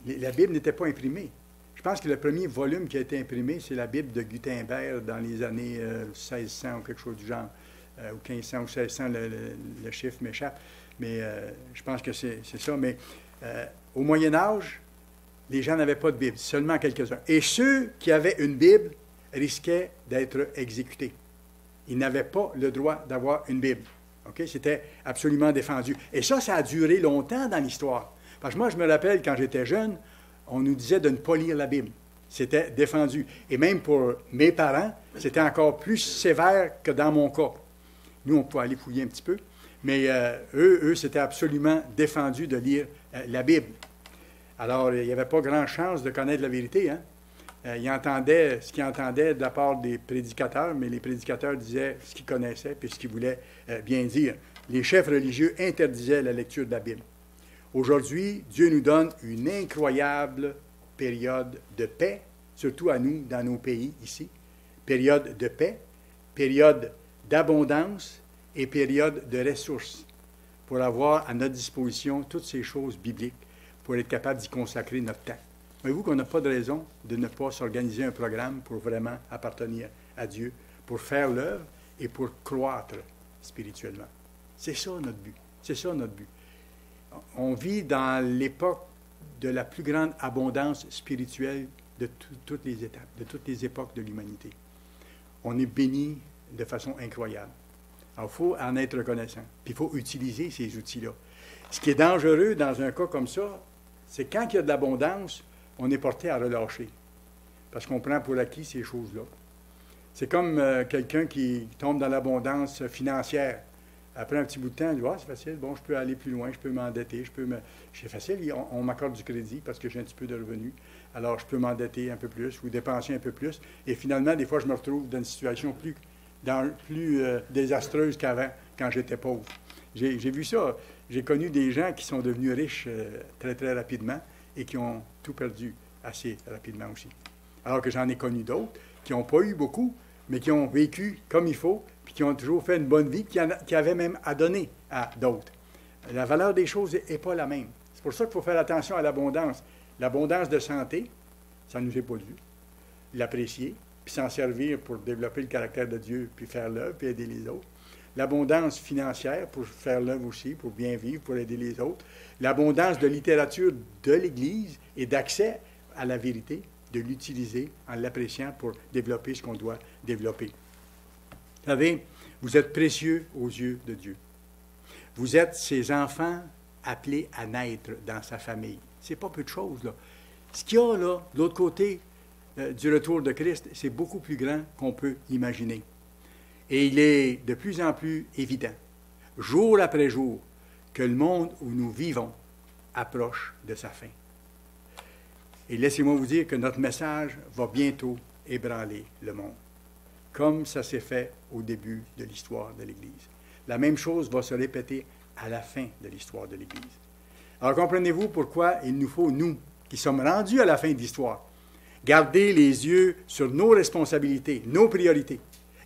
La Bible n'était pas imprimée. Je pense que le premier volume qui a été imprimé, c'est la Bible de Gutenberg dans les années 1600 ou quelque chose du genre, ou 1500 ou 1600, le chiffre m'échappe. Mais je pense que c'est ça. Mais au Moyen Âge, les gens n'avaient pas de Bible, seulement quelques-uns. Et ceux qui avaient une Bible risquaient d'être exécutés. Ils n'avaient pas le droit d'avoir une Bible. Okay? C'était absolument défendu. Et ça a duré longtemps dans l'histoire. Parce que moi, je me rappelle, quand j'étais jeune, on nous disait de ne pas lire la Bible. C'était défendu. Et même pour mes parents, c'était encore plus sévère que dans mon cas. Nous, on pouvait aller fouiller un petit peu. Mais eux, c'était absolument défendu de lire la Bible. Alors, il n'y avait pas grand chance de connaître la vérité. Hein? Ils entendaient ce qu'ils entendaient de la part des prédicateurs, mais les prédicateurs disaient ce qu'ils connaissaient et ce qu'ils voulaient bien dire. Les chefs religieux interdisaient la lecture de la Bible. Aujourd'hui, Dieu nous donne une incroyable période de paix, surtout à nous, dans nos pays ici. Période de paix, période d'abondance et période de ressources pour avoir à notre disposition toutes ces choses bibliques pour être capable d'y consacrer notre temps. Voyez-vous qu'on n'a pas de raison de ne pas s'organiser un programme pour vraiment appartenir à Dieu, pour faire l'œuvre et pour croître spirituellement. C'est ça notre but. C'est ça notre but. On vit dans l'époque de la plus grande abondance spirituelle de toutes les étapes, de toutes les époques de l'humanité. On est béni de façon incroyable. Alors, il faut en être reconnaissant. Puis, il faut utiliser ces outils-là. Ce qui est dangereux dans un cas comme ça, c'est quand il y a de l'abondance, on est porté à relâcher. Parce qu'on prend pour acquis ces choses-là. C'est comme quelqu'un qui tombe dans l'abondance financière. Après un petit bout de temps, il dit « Ah, c'est facile, bon, je peux aller plus loin, je peux m'endetter, c'est facile, on m'accorde du crédit parce que j'ai un petit peu de revenus, alors je peux m'endetter un peu plus ou dépenser un peu plus. Et finalement, des fois, je me retrouve dans une situation plus désastreuse qu'avant, quand j'étais pauvre. J'ai vu ça. J'ai connu des gens qui sont devenus riches très, très rapidement et qui ont tout perdu assez rapidement aussi. Alors que j'en ai connu d'autres qui n'ont pas eu beaucoup, mais qui ont vécu comme il faut, puis qui ont toujours fait une bonne vie, qui avaient même à donner à d'autres. La valeur des choses n'est pas la même. C'est pour ça qu'il faut faire attention à l'abondance. L'abondance de santé, ça ne nous est pas dû. L'apprécier, puis s'en servir pour développer le caractère de Dieu, puis faire l'œuvre, puis aider les autres. L'abondance financière pour faire l'œuvre aussi, pour bien vivre, pour aider les autres. L'abondance de littérature de l'Église et d'accès à la vérité, de l'utiliser en l'appréciant pour développer ce qu'on doit développer. Vous savez, vous êtes précieux aux yeux de Dieu. Vous êtes ses enfants appelés à naître dans sa famille. C'est pas peu de choses, là. Ce qu'il y a, là, de l'autre côté du retour de Christ, c'est beaucoup plus grand qu'on peut imaginer. Et il est de plus en plus évident, jour après jour, que le monde où nous vivons approche de sa fin. Et laissez-moi vous dire que notre message va bientôt ébranler le monde, comme ça s'est fait au début de l'histoire de l'Église. La même chose va se répéter à la fin de l'histoire de l'Église. Alors comprenez-vous pourquoi il nous faut, nous, qui sommes rendus à la fin de l'histoire, garder les yeux sur nos responsabilités, nos priorités,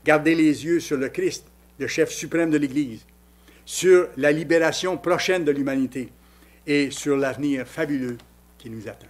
garder les yeux sur le Christ, le chef suprême de l'Église, sur la libération prochaine de l'humanité et sur l'avenir fabuleux qui nous attend.